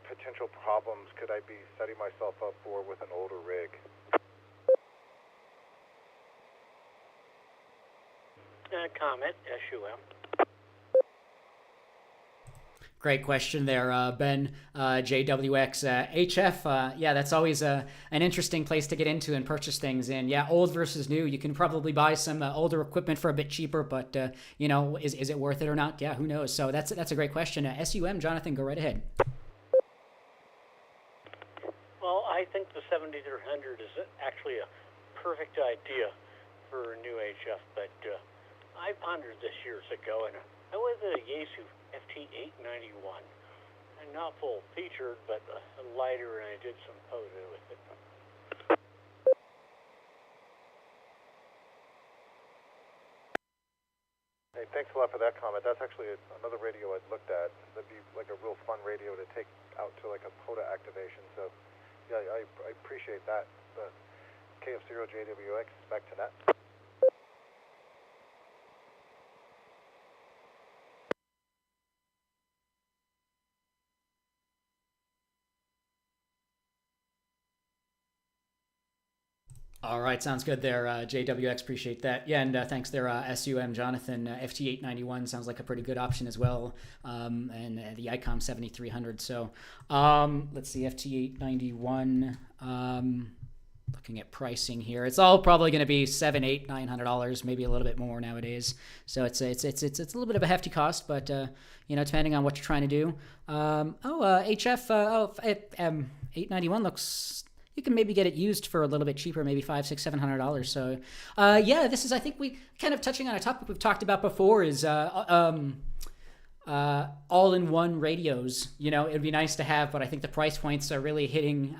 potential problems could I be setting myself up for with an older rig? Comment, SUM. Great question there, Ben. JWX HF. Yeah, that's always an interesting place to get into and purchase things in. Yeah, old versus new. You can probably buy some older equipment for a bit cheaper, but is it worth it or not? Yeah, who knows? So that's a great question. SUM, Jonathan, go right ahead. Well, I think the 7300 is actually a perfect idea for a new HF, but I pondered this years ago, and I went with a Yaesu FT891. And not full featured, but lighter, and I did some photo with it. Hey, thanks a lot for that comment. That's actually another radio I'd looked at. That'd be like a real fun radio to take out to like a POTA activation. So, yeah, I appreciate that. The KF0JWX, back to that. All right, sounds good there, JWX. Appreciate that. Yeah, and thanks there, SUM Jonathan. FT891 sounds like a pretty good option as well, and the ICOM 7300. So let's see, FT891. Looking at pricing here, it's all probably going to be $700, $800, $900, maybe a little bit more nowadays. So it's a little bit of a hefty cost, but depending on what you're trying to do. HF 891 looks. You can maybe get it used for a little bit cheaper, maybe $500, $600, $700. So, this is, I think, we kind of touching on a topic we've talked about before is all-in-one radios. It'd be nice to have, but I think the price points are really hitting,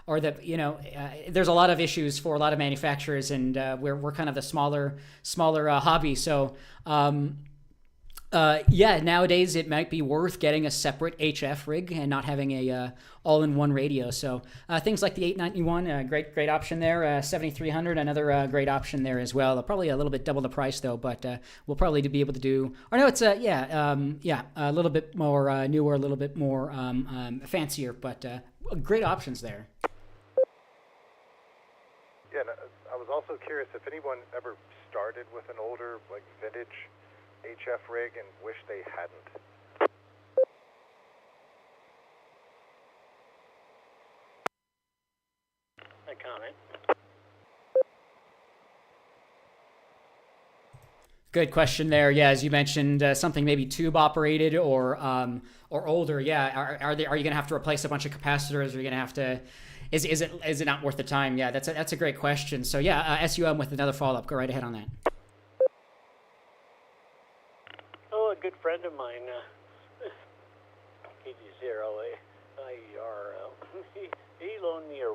there's a lot of issues for a lot of manufacturers, and we're kind of the smaller hobby. So, nowadays it might be worth getting a separate HF rig and not having a all-in-one radio. So things like the 891, great option there. 7300, another great option there as well. Probably a little bit double the price though, but we'll probably be able to do. Or no, it's a little bit more newer, a little bit more fancier, but great options there. Yeah, and I was also curious if anyone ever started with an older, like vintage HF rig and wish they hadn't. A comment. Good question there. Yeah, as you mentioned, something maybe tube operated or older. Yeah, are you going to have to replace a bunch of capacitors? Are you going to have to? Is it not worth the time? Yeah, that's a great question. So yeah, SUM with another follow up. Go right ahead on that. A good friend of mine, KD0IER, he loaned me an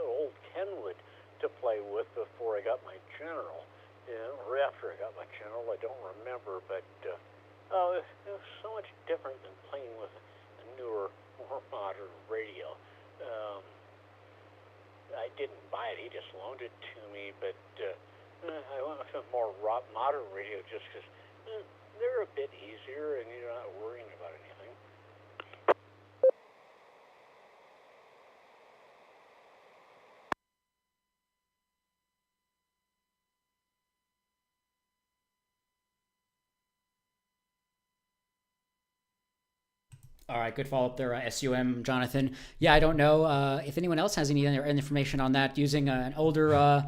old Kenwood to play with before I got my General. Or after I got my General, I don't remember, but it was so much different than playing with a newer, more modern radio. I didn't buy it, he just loaned it to me, but I went with a more modern radio just because they're a bit easier and you're not worrying about anything. All right, good follow-up there, SUM, Jonathan. Yeah, I don't know if anyone else has any other information on that, using an older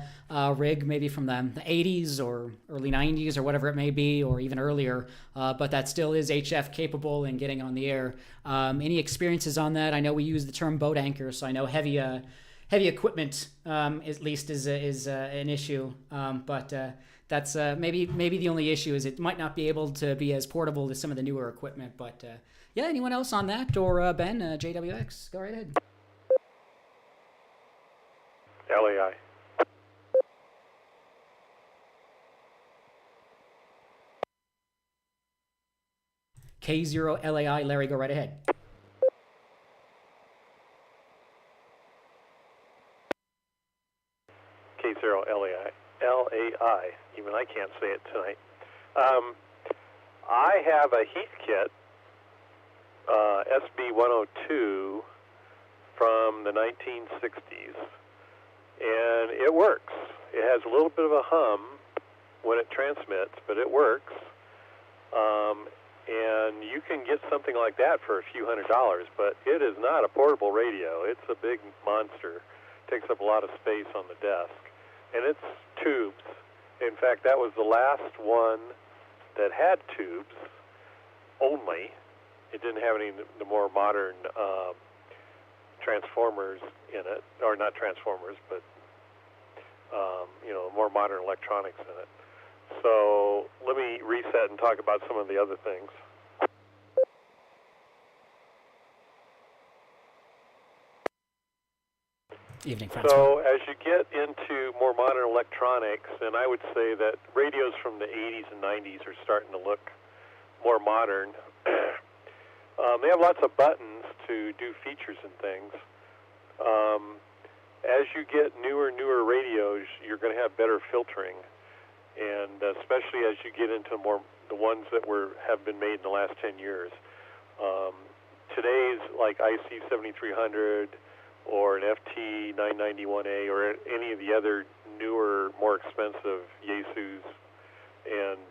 rig, maybe from the 80s or early 90s or whatever it may be, or even earlier, but that still is HF capable and getting on the air. Any experiences on that? I know we use the term boat anchor, so I know heavy equipment at least is an issue, but that's maybe the only issue is it might not be able to be as portable as some of the newer equipment, but yeah, anyone else on that? Or Ben, JWX, go right ahead. LAI. K0 LAI, Larry, go right ahead. K0 LAI. LAI. Even I can't say it tonight. I have a Heathkit SB102 from the 1960s, and it works. It has a little bit of a hum when it transmits, but it works. And you can get something like that for a few $100s, but it is not a portable radio. It's a big monster. Takes up a lot of space on the desk. And it's tubes. In fact, that was the last one that had tubes only. It didn't have any of the more modern transformers in it, or not transformers, but more modern electronics in it. So let me reset and talk about some of the other things. Evening, Francois. So as you get into more modern electronics, and I would say that radios from the 80s and 90s are starting to look more modern. They have lots of buttons to do features and things. As you get newer radios, you're going to have better filtering, and especially as you get into the ones that have been made in the last 10 years. Today's like IC 7300 or an FT 991A or any of the other newer, more expensive Yaesus and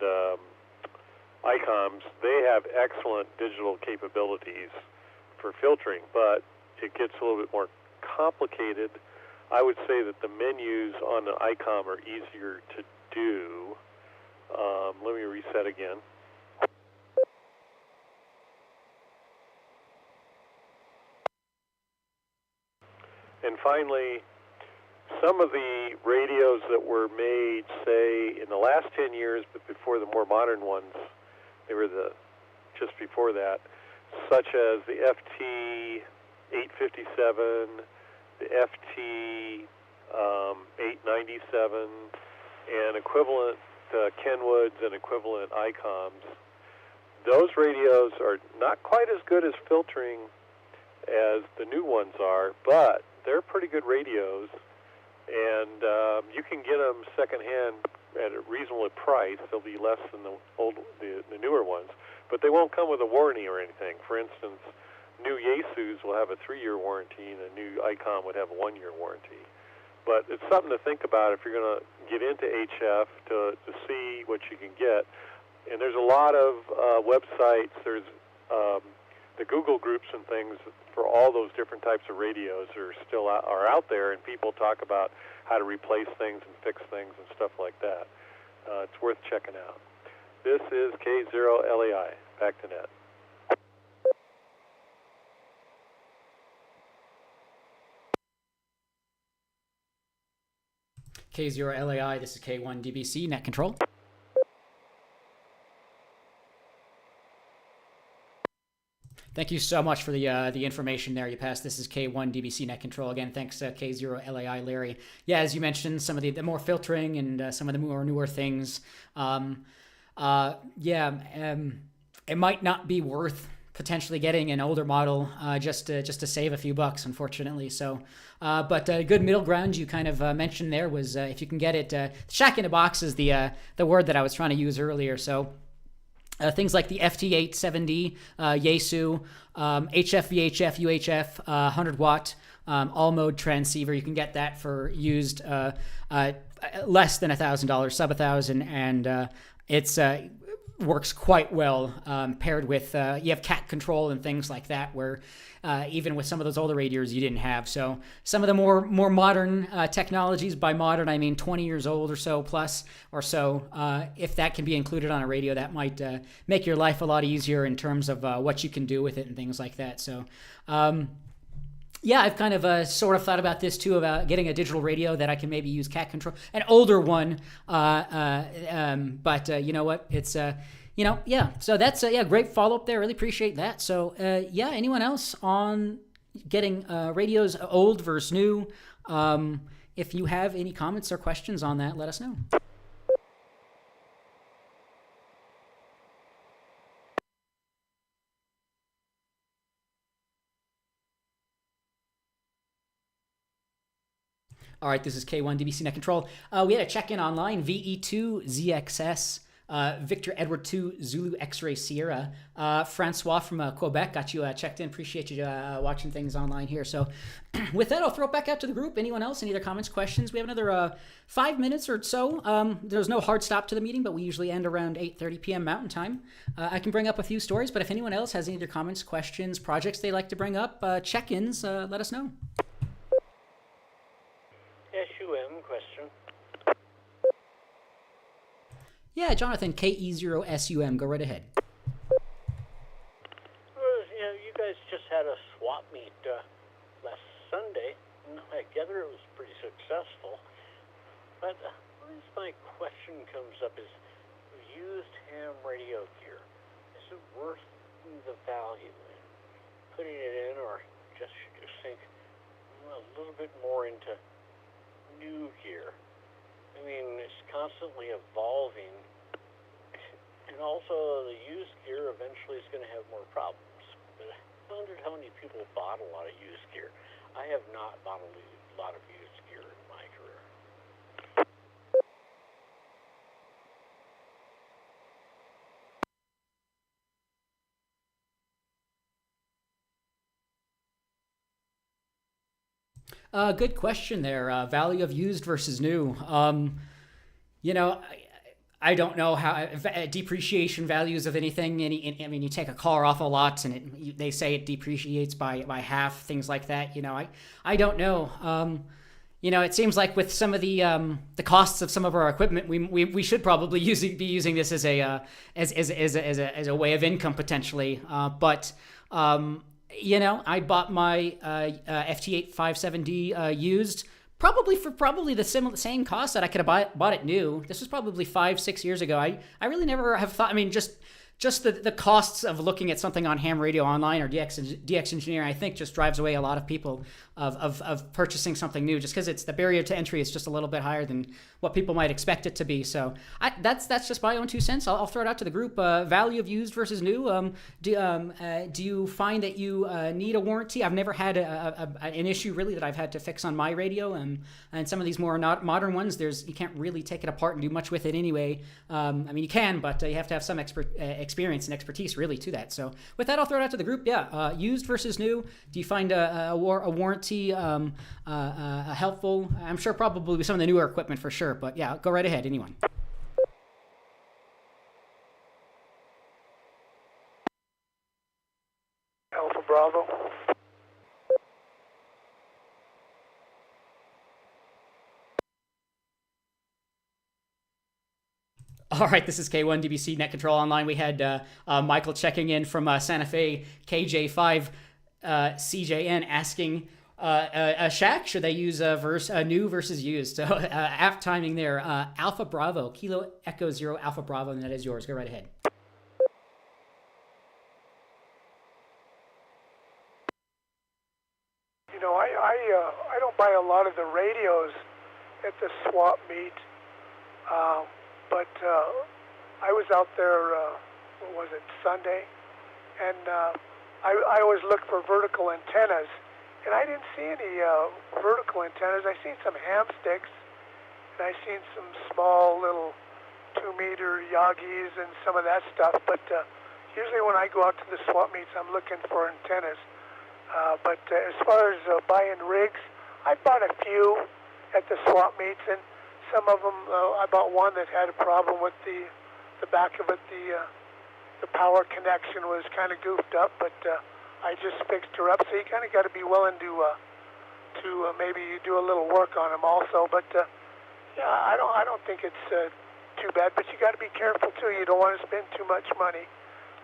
ICOMs, they have excellent digital capabilities for filtering, but it gets a little bit more complicated. I would say that the menus on the ICOM are easier to do. Let me reset again. And finally, some of the radios that were made, say, in the last 10 years, but before the more modern ones, they were just before that, such as the FT 857, the FT 897, and equivalent Kenwoods and equivalent ICOMs. Those radios are not quite as good as filtering as the new ones are, but they're pretty good radios, and you can get them secondhand at a reasonable price. They'll be less than the newer ones, but they won't come with a warranty or anything. For instance, new Yaesus will have a 3-year warranty, and a new ICOM would have a 1-year warranty. But it's something to think about if you're going to get into HF to see what you can get. And there's a lot of websites. There's the Google groups and things for all those different types of radios are out there, and people talk about how to replace things and fix things and stuff like that. It's worth checking out. This is K0LAI. Back to net. K0LAI, this is K1DBC, net control. Thank you so much for the information there you passed. This is K1DBC net control. Again, thanks K0LAI, Larry. Yeah, as you mentioned, some of the more filtering and some of the more newer things. It might not be worth potentially getting an older model just to save a few bucks, unfortunately. So, but a good middle ground you kind of mentioned there was if you can get it. Shack in a box is the word that I was trying to use earlier. So. Things like the FT870 Yaesu, HF, VHF, UHF, 100-watt all-mode transceiver. You can get that for used less than $1,000, sub $1,000, and it's works quite well paired with you have cat control and things like that, where even with some of those older radios you didn't have. So some of the more modern technologies, by modern I mean 20 years old or so plus or so, if that can be included on a radio, that might make your life a lot easier in terms of what you can do with it and things like that. So yeah, I've kind of sort of thought about this too, about getting a digital radio that I can maybe use cat control, an older one. But you know what? It's, yeah. So that's great follow up there. Really appreciate that. So yeah, anyone else on getting radios old versus new? If you have any comments or questions on that, let us know. All right, this is K1DBC Net Control. We had a check-in online, VE2ZXS Victor Edward 2 Zulu X-Ray Sierra. Francois from Quebec, got you checked in. Appreciate you watching things online here. So with that, I'll throw it back out to the group. Anyone else? Any other comments, questions? We have another 5 minutes or so. There's no hard stop to the meeting, but we usually end around 8:30 p.m. Mountain Time. I can bring up a few stories, but if anyone else has any other comments, questions, projects they'd like to bring up, check-ins, let us know. SUM question. Yeah, Jonathan, KE0SUM, go right ahead. Well, you guys just had a swap meet last Sunday, and I gather it was pretty successful. But my question comes up is, used ham radio gear, is it worth the value in putting it in, or just should you sink a little bit more into new gear? I mean, it's constantly evolving, and also the used gear eventually is going to have more problems. But I wondered how many people bought a lot of used gear. I have not bought a lot of used gear in my career. Good question there. Value of used versus new. I don't know how depreciation values of anything. I mean, you take a car off a lot and they say it depreciates by half, things like that. I don't know. It seems like with some of the costs of some of our equipment, we should probably be using this as a way of income potentially. But I bought my FT857D used probably for the same cost that I could have bought it new. This was probably 5-6 years ago. I really never have thought. I mean, just the costs of looking at something on ham radio online or DX engineering, I think, just drives away a lot of people of purchasing something new, just because it's the barrier to entry is just a little bit higher than what people might expect it to be. So that's just my own 2 cents. I'll throw it out to the group. Value of used versus new. Do you find that you need a warranty? I've never had an issue really that I've had to fix on my radio, and some of these more modern ones, you can't really take it apart and do much with it anyway. I mean, you can, but you have to have some experience and expertise really to that. So with that, I'll throw it out to the group. Yeah, used versus new. Do you find a warranty helpful? I'm sure probably with some of the newer equipment for sure, but yeah, go right ahead, anyone. Alpha Bravo. All right, this is K1DBC Net Control Online. We had Michael checking in from Santa Fe, KJ5 CJN, asking Shaq, should they use new versus used? So app timing there. Alpha Bravo, Kilo Echo 0 Alpha Bravo, and that is yours. Go right ahead. I don't buy a lot of the radios at the swap meet, but I was out there, what was it, Sunday, and I always look for vertical antennas, and I didn't see any vertical antennas. I seen some ham sticks, and I seen some small little 2-meter Yagis and some of that stuff, but usually when I go out to the swap meets, I'm looking for antennas. But as far as buying rigs, I bought a few at the swap meets, and some of them, I bought one that had a problem with the back of it. The power connection was kind of goofed up, but I just fixed her up. So you kind of got to be willing to maybe do a little work on them also. But yeah, I don't think it's too bad. But you got to be careful too. You don't want to spend too much money.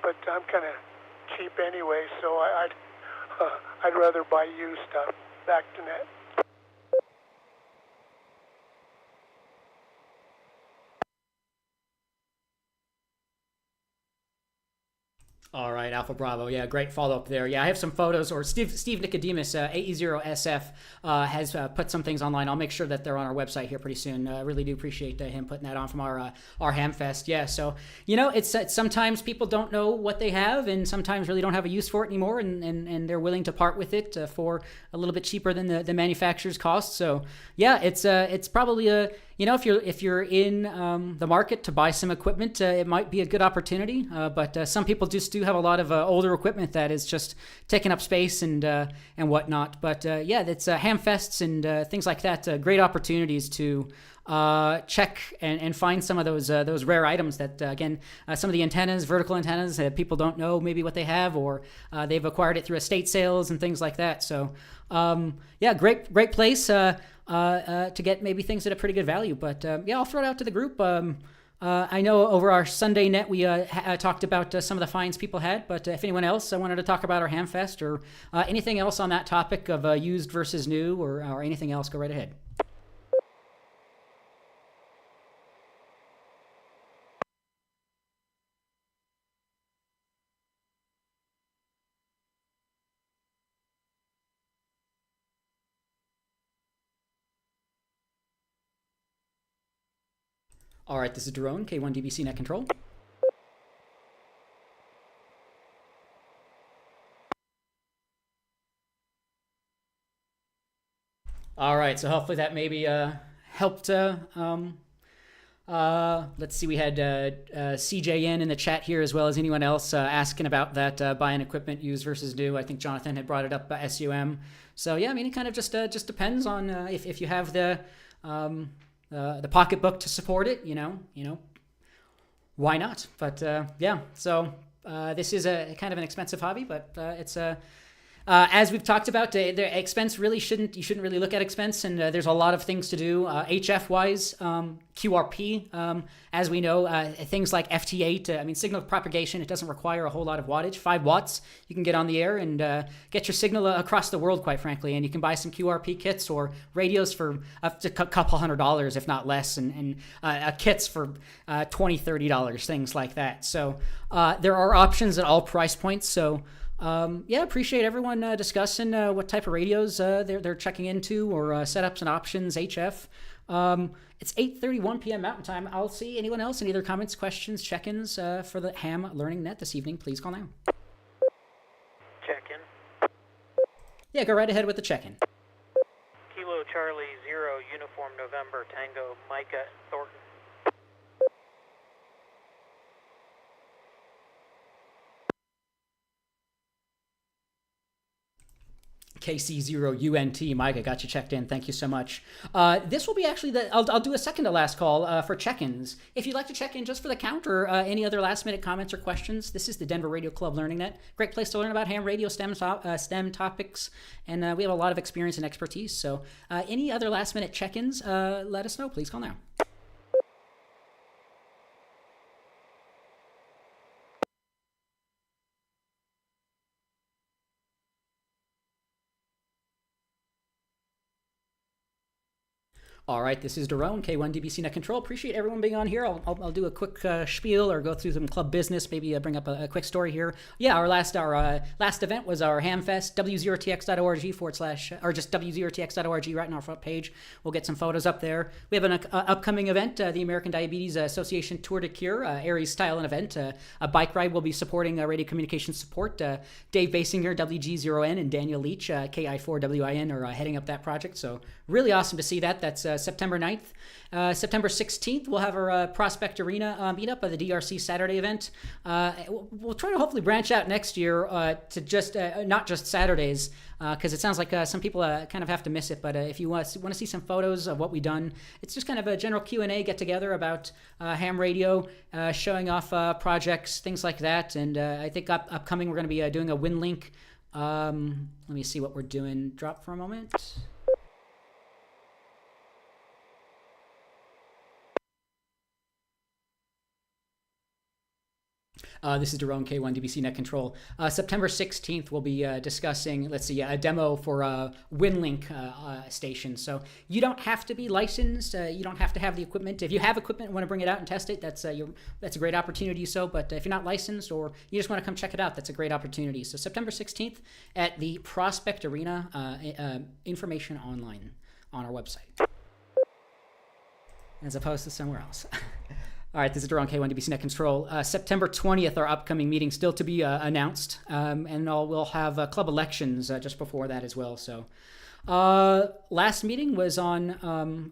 But I'm kind of cheap anyway, so I'd rather buy used stuff. Back to net. All right, Alpha Bravo. Yeah, great follow-up there. Yeah, I have some photos, or Steve Nicodemus, AE0SF, has put some things online. I'll make sure that they're on our website here pretty soon. I really do appreciate him putting that on from our Hamfest. Yeah, so, it's sometimes people don't know what they have and sometimes really don't have a use for it anymore, and they're willing to part with it for a little bit cheaper than the manufacturer's cost. So, yeah, it's probably if you're in the market to buy some equipment, it might be a good opportunity. But some people just do have a lot of older equipment that is just taking up space and whatnot. But yeah, that's ham fests and things like that. Great opportunities to check and find some of those rare items that again some of the antennas, vertical antennas, people don't know maybe what they have, or they've acquired it through estate sales and things like that. So yeah, great place to get maybe things at a pretty good value. But yeah, I'll throw it out to the group. I know over our Sunday net we talked about some of the finds people had, but if anyone else wanted to talk about our Hamfest or anything else on that topic of used versus new or anything else, go right ahead. All right, this is Drone, K1DBC Net Control. All right, so hopefully that maybe helped. Let's see, we had CJN in the chat here as well as anyone else asking about that buying equipment used versus new. I think Jonathan had brought it up by SUM. So yeah, I mean, it kind of just depends on if you have the pocketbook to support it, you know, why not? But yeah, so this is a kind of an expensive hobby, but it's as we've talked about, the expense you shouldn't really look at expense, and there's a lot of things to do HF wise, QRP, as we know, things like FT8. I mean, signal propagation, it doesn't require a whole lot of wattage. 5 watts, you can get on the air and get your signal across the world, quite frankly. And you can buy some QRP kits or radios for up to a couple $100, if not less, and kits for $20, $30, things like that. So there are options at all price points. So yeah, appreciate everyone discussing what type of radios they're checking into or setups and options, HF. It's 8:31 p.m. Mountain Time. I'll see anyone else. Any other comments, questions, check-ins for the Ham Learning Net this evening? Please call now. Check-in. Yeah, go right ahead with the check-in. Kilo Charlie 0, Uniform November, Tango, Micah, Thornton. KC0UNT, Mike, I got you checked in. Thank you so much. This will be actually I'll do a second to last call for check-ins. If you'd like to check in just for the count or any other last-minute comments or questions, this is the Denver Radio Club Learning Net. Great place to learn about ham radio STEM topics, and we have a lot of experience and expertise. So any other last-minute check-ins, let us know. Please call now. All right, this is Daron, K1DBC Net Control. Appreciate everyone being on here. I'll do a quick spiel or go through some club business, maybe bring up a quick story here. Yeah, our last event was our Hamfest, w0tx.org/ or just w0tx.org right on our front page. We'll get some photos up there. We have an upcoming event, the American Diabetes Association Tour de Cure, Aries style an event. A bike ride will be supporting radio communication support. Dave Basinger, WG0N, and Daniel Leach, KI4WIN, are heading up that project. So really awesome to see that. That's September 9th. September 16th, we'll have our Prospect Arena meetup of the DRC Saturday event. We'll try to hopefully branch out next year to just not just Saturdays, because it sounds like some people kind of have to miss it. But if you want to see some photos of what we've done, it's just kind of a general Q&A get-together about ham radio, showing off projects, things like that. And I think upcoming we're going to be doing a WinLink. Let me see what we're doing. Drop for a moment. This is Daron, K1DBC Net Control. September 16th, we'll be discussing, let's see, a demo for a WinLink station. So you don't have to be licensed. You don't have to have the equipment. If you have equipment and want to bring it out and test it, that's a great opportunity. So, but if you're not licensed or you just want to come check it out, that's a great opportunity. So September 16th at the Prospect Arena, information online on our website, as opposed to somewhere else. All right, this is Daron, K1DBC Net Control. September 20th, our upcoming meeting, still to be announced, and we'll have club elections just before that as well. So Last meeting was on,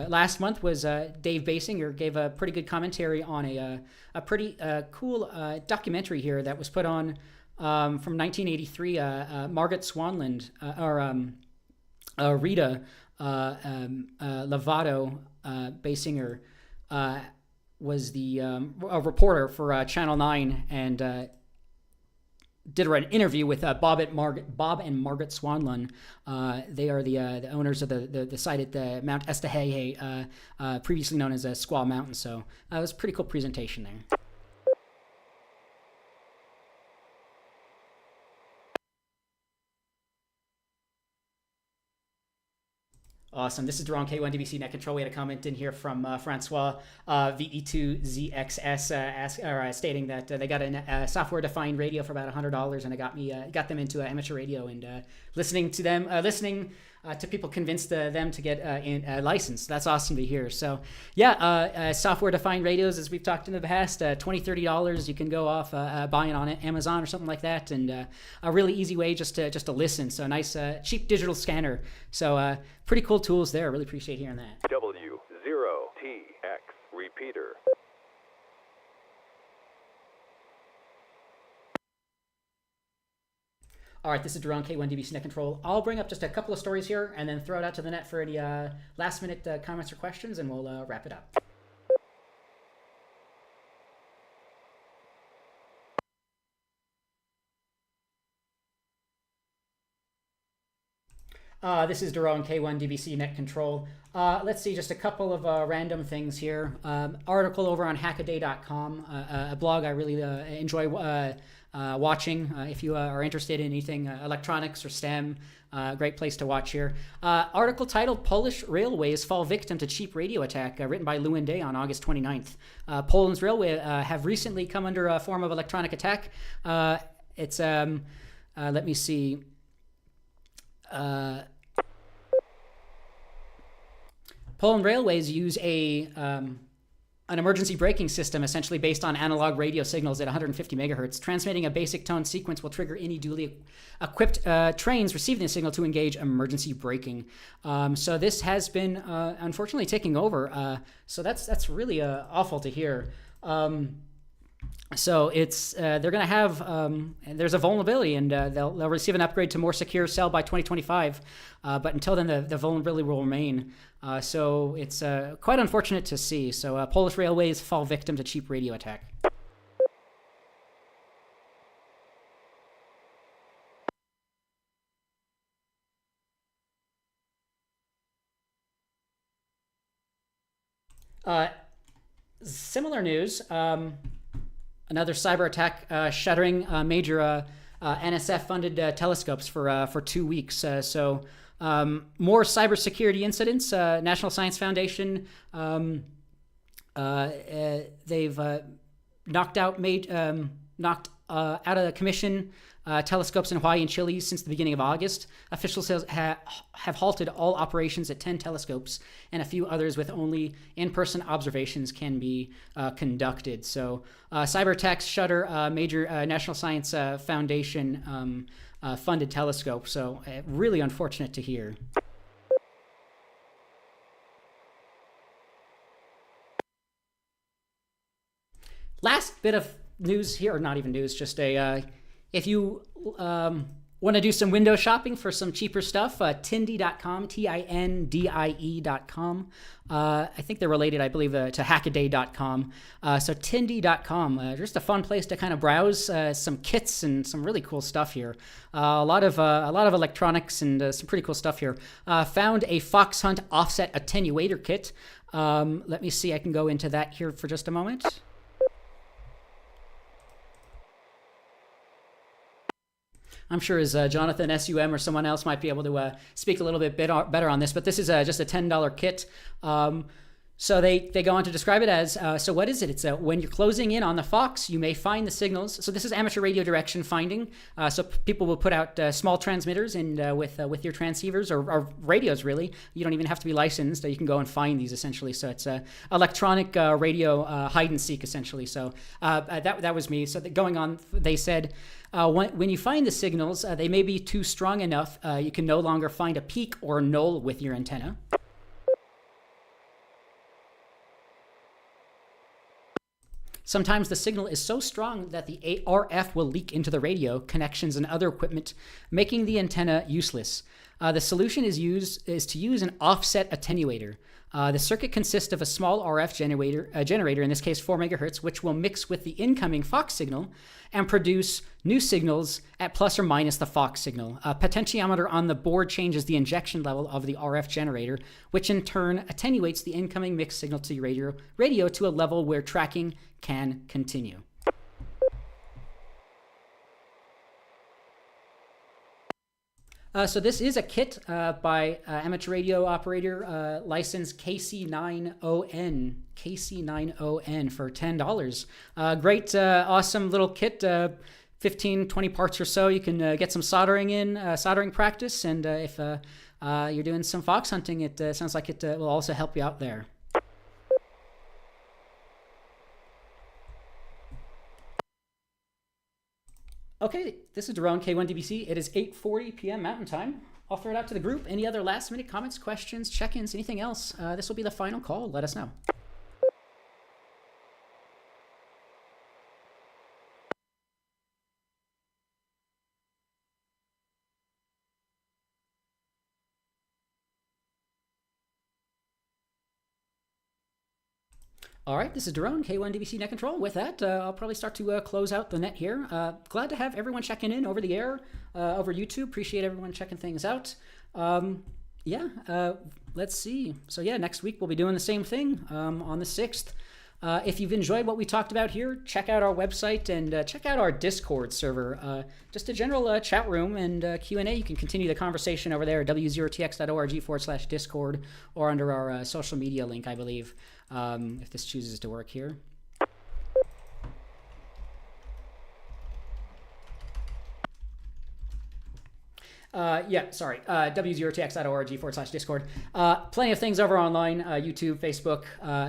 last month was Dave Basinger gave a pretty good commentary on a pretty cool documentary here that was put on from 1983. Margaret Swanland, Rita Lovato Basinger was the a reporter for Channel 9 and did an interview with Bob and Margaret Swanlund. They are the owners of the site at the Mount Estaheye, previously known as Squaw Mountain. So it was a pretty cool presentation there. Awesome. This is Duran K1DBC Net Control. We had a comment in here from Francois VE2ZXS stating that they got a software-defined radio for about $100, and it got them into amateur radio and listening to them, to people, convinced them to get a license. That's awesome to hear. So yeah, software-defined radios, as we've talked in the past, $20, $30 you can go off buying on Amazon or something like that, and a really easy way just to listen. So a nice cheap digital scanner. So pretty cool tools there. Really appreciate hearing that. W0TX repeater. All right, this is Duran K1DBC Net Control. I'll bring up just a couple of stories here and then throw it out to the net for any last-minute comments or questions, and we'll wrap it up. This is Duran K1DBC Net Control. Let's see, just a couple of random things here. Article over on hackaday.com, a blog I really enjoy watching. If you are interested in anything electronics or STEM, great place to watch here. Article titled Polish Railways Fall Victim to Cheap Radio Attack, written by Lewin Day on August 29th. Poland's railway have recently come under a form of electronic attack. It's, let me see. Poland Railways use an emergency braking system essentially based on analog radio signals at 150 megahertz. Transmitting a basic tone sequence will trigger any duly equipped trains receiving the signal to engage emergency braking. So this has been unfortunately taking over. So that's really awful to hear. So it's they're going to have there's a vulnerability, and they'll receive an upgrade to more secure cell by 2025. But until then, the vulnerability will remain. So it's quite unfortunate to see. So Polish railways fall victim to cheap radio attack. Similar news. Another cyber attack shuttering major NSF-funded telescopes for 2 weeks. So more cybersecurity incidents. National Science Foundation, they've knocked out of commission telescopes in Hawaii and Chile since the beginning of August. Officials have halted all operations at 10 telescopes, and a few others with only in-person observations can be conducted. So cyber attacks shutter major National Science Foundation funded telescope. So really unfortunate to hear. Last bit of news here, or not even news, just if you want to do some window shopping for some cheaper stuff, Tindie.com, Tindie.com. I think they're related, I believe, to Hackaday.com. So Tindie.com, just a fun place to kind of browse some kits and some really cool stuff here. A lot of electronics and some pretty cool stuff here. Found a Fox Hunt offset attenuator kit. Let me see, I can go into that here for just a moment. I'm sure as Jonathan SUM or someone else might be able to speak a little bit better on this, but this is just a $10 kit. So they go on to describe it as, so what is it? It's when you're closing in on the Fox, you may find the signals. So this is amateur radio direction finding. So people will put out small transmitters and with your transceivers or radios, really. You don't even have to be licensed. You can go and find these, essentially. So it's electronic radio hide and seek, essentially. So that was me. So going on, they said, when you find the signals, they may be too strong enough. You can no longer find a peak or a null with your antenna. Sometimes the signal is so strong that the RF will leak into the radio, connections, and other equipment, making the antenna useless. The solution is to use an offset attenuator. The circuit consists of a small RF generator, in this case 4 megahertz, which will mix with the incoming Fox signal and produce new signals at plus or minus the Fox signal. A potentiometer on the board changes the injection level of the RF generator, which in turn attenuates the incoming mixed signal to your radio to a level where tracking can continue. So this is a kit by amateur radio operator license KC90N for $10. Great, awesome little kit. 15, 20 parts or so. You can get some soldering practice, and if you're doing some fox hunting, it sounds like it will also help you out there. Okay, this is Daron, K1DBC. It is 8:40 p.m. Mountain Time. I'll throw it out to the group. Any other last-minute comments, questions, check-ins, anything else? This will be the final call. Let us know. All right, this is Daron, K1DBC Net Control. With that, I'll probably start to close out the net here. Glad to have everyone checking in over the air, over YouTube. Appreciate everyone checking things out. Let's see. So yeah, next week we'll be doing the same thing on the 6th. If you've enjoyed what we talked about here, check out our website and check out our Discord server. Just a general chat room and Q&A. You can continue the conversation over there at w0tx.org/discord or under our social media link, I believe, if this chooses to work here. w0tx.org/discord. Plenty of things over online, YouTube, Facebook,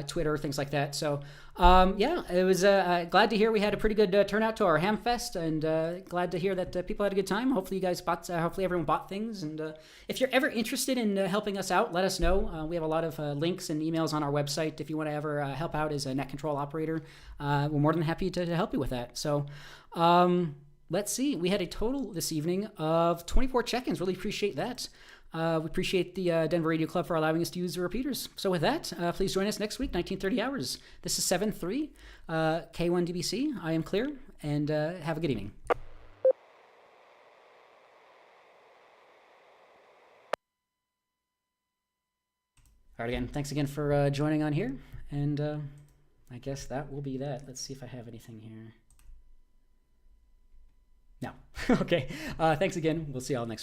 Twitter, things like that. So, it was glad to hear we had a pretty good turnout to our Hamfest, and glad to hear that people had a good time. Hopefully you guys hopefully everyone bought things. And if you're ever interested in helping us out, let us know. We have a lot of links and emails on our website. If you want to ever help out as a net control operator, we're more than happy to help you with that. So, let's see. We had a total this evening of 24 check-ins. Really appreciate that. We appreciate the Denver Radio Club for allowing us to use the repeaters. So with that, please join us next week, 1930 hours. This is 7-3, K1DBC. I am clear, and have a good evening. All right, again, thanks again for joining on here. And I guess that will be that. Let's see if I have anything here. No. Okay. Thanks again. We'll see y'all next week.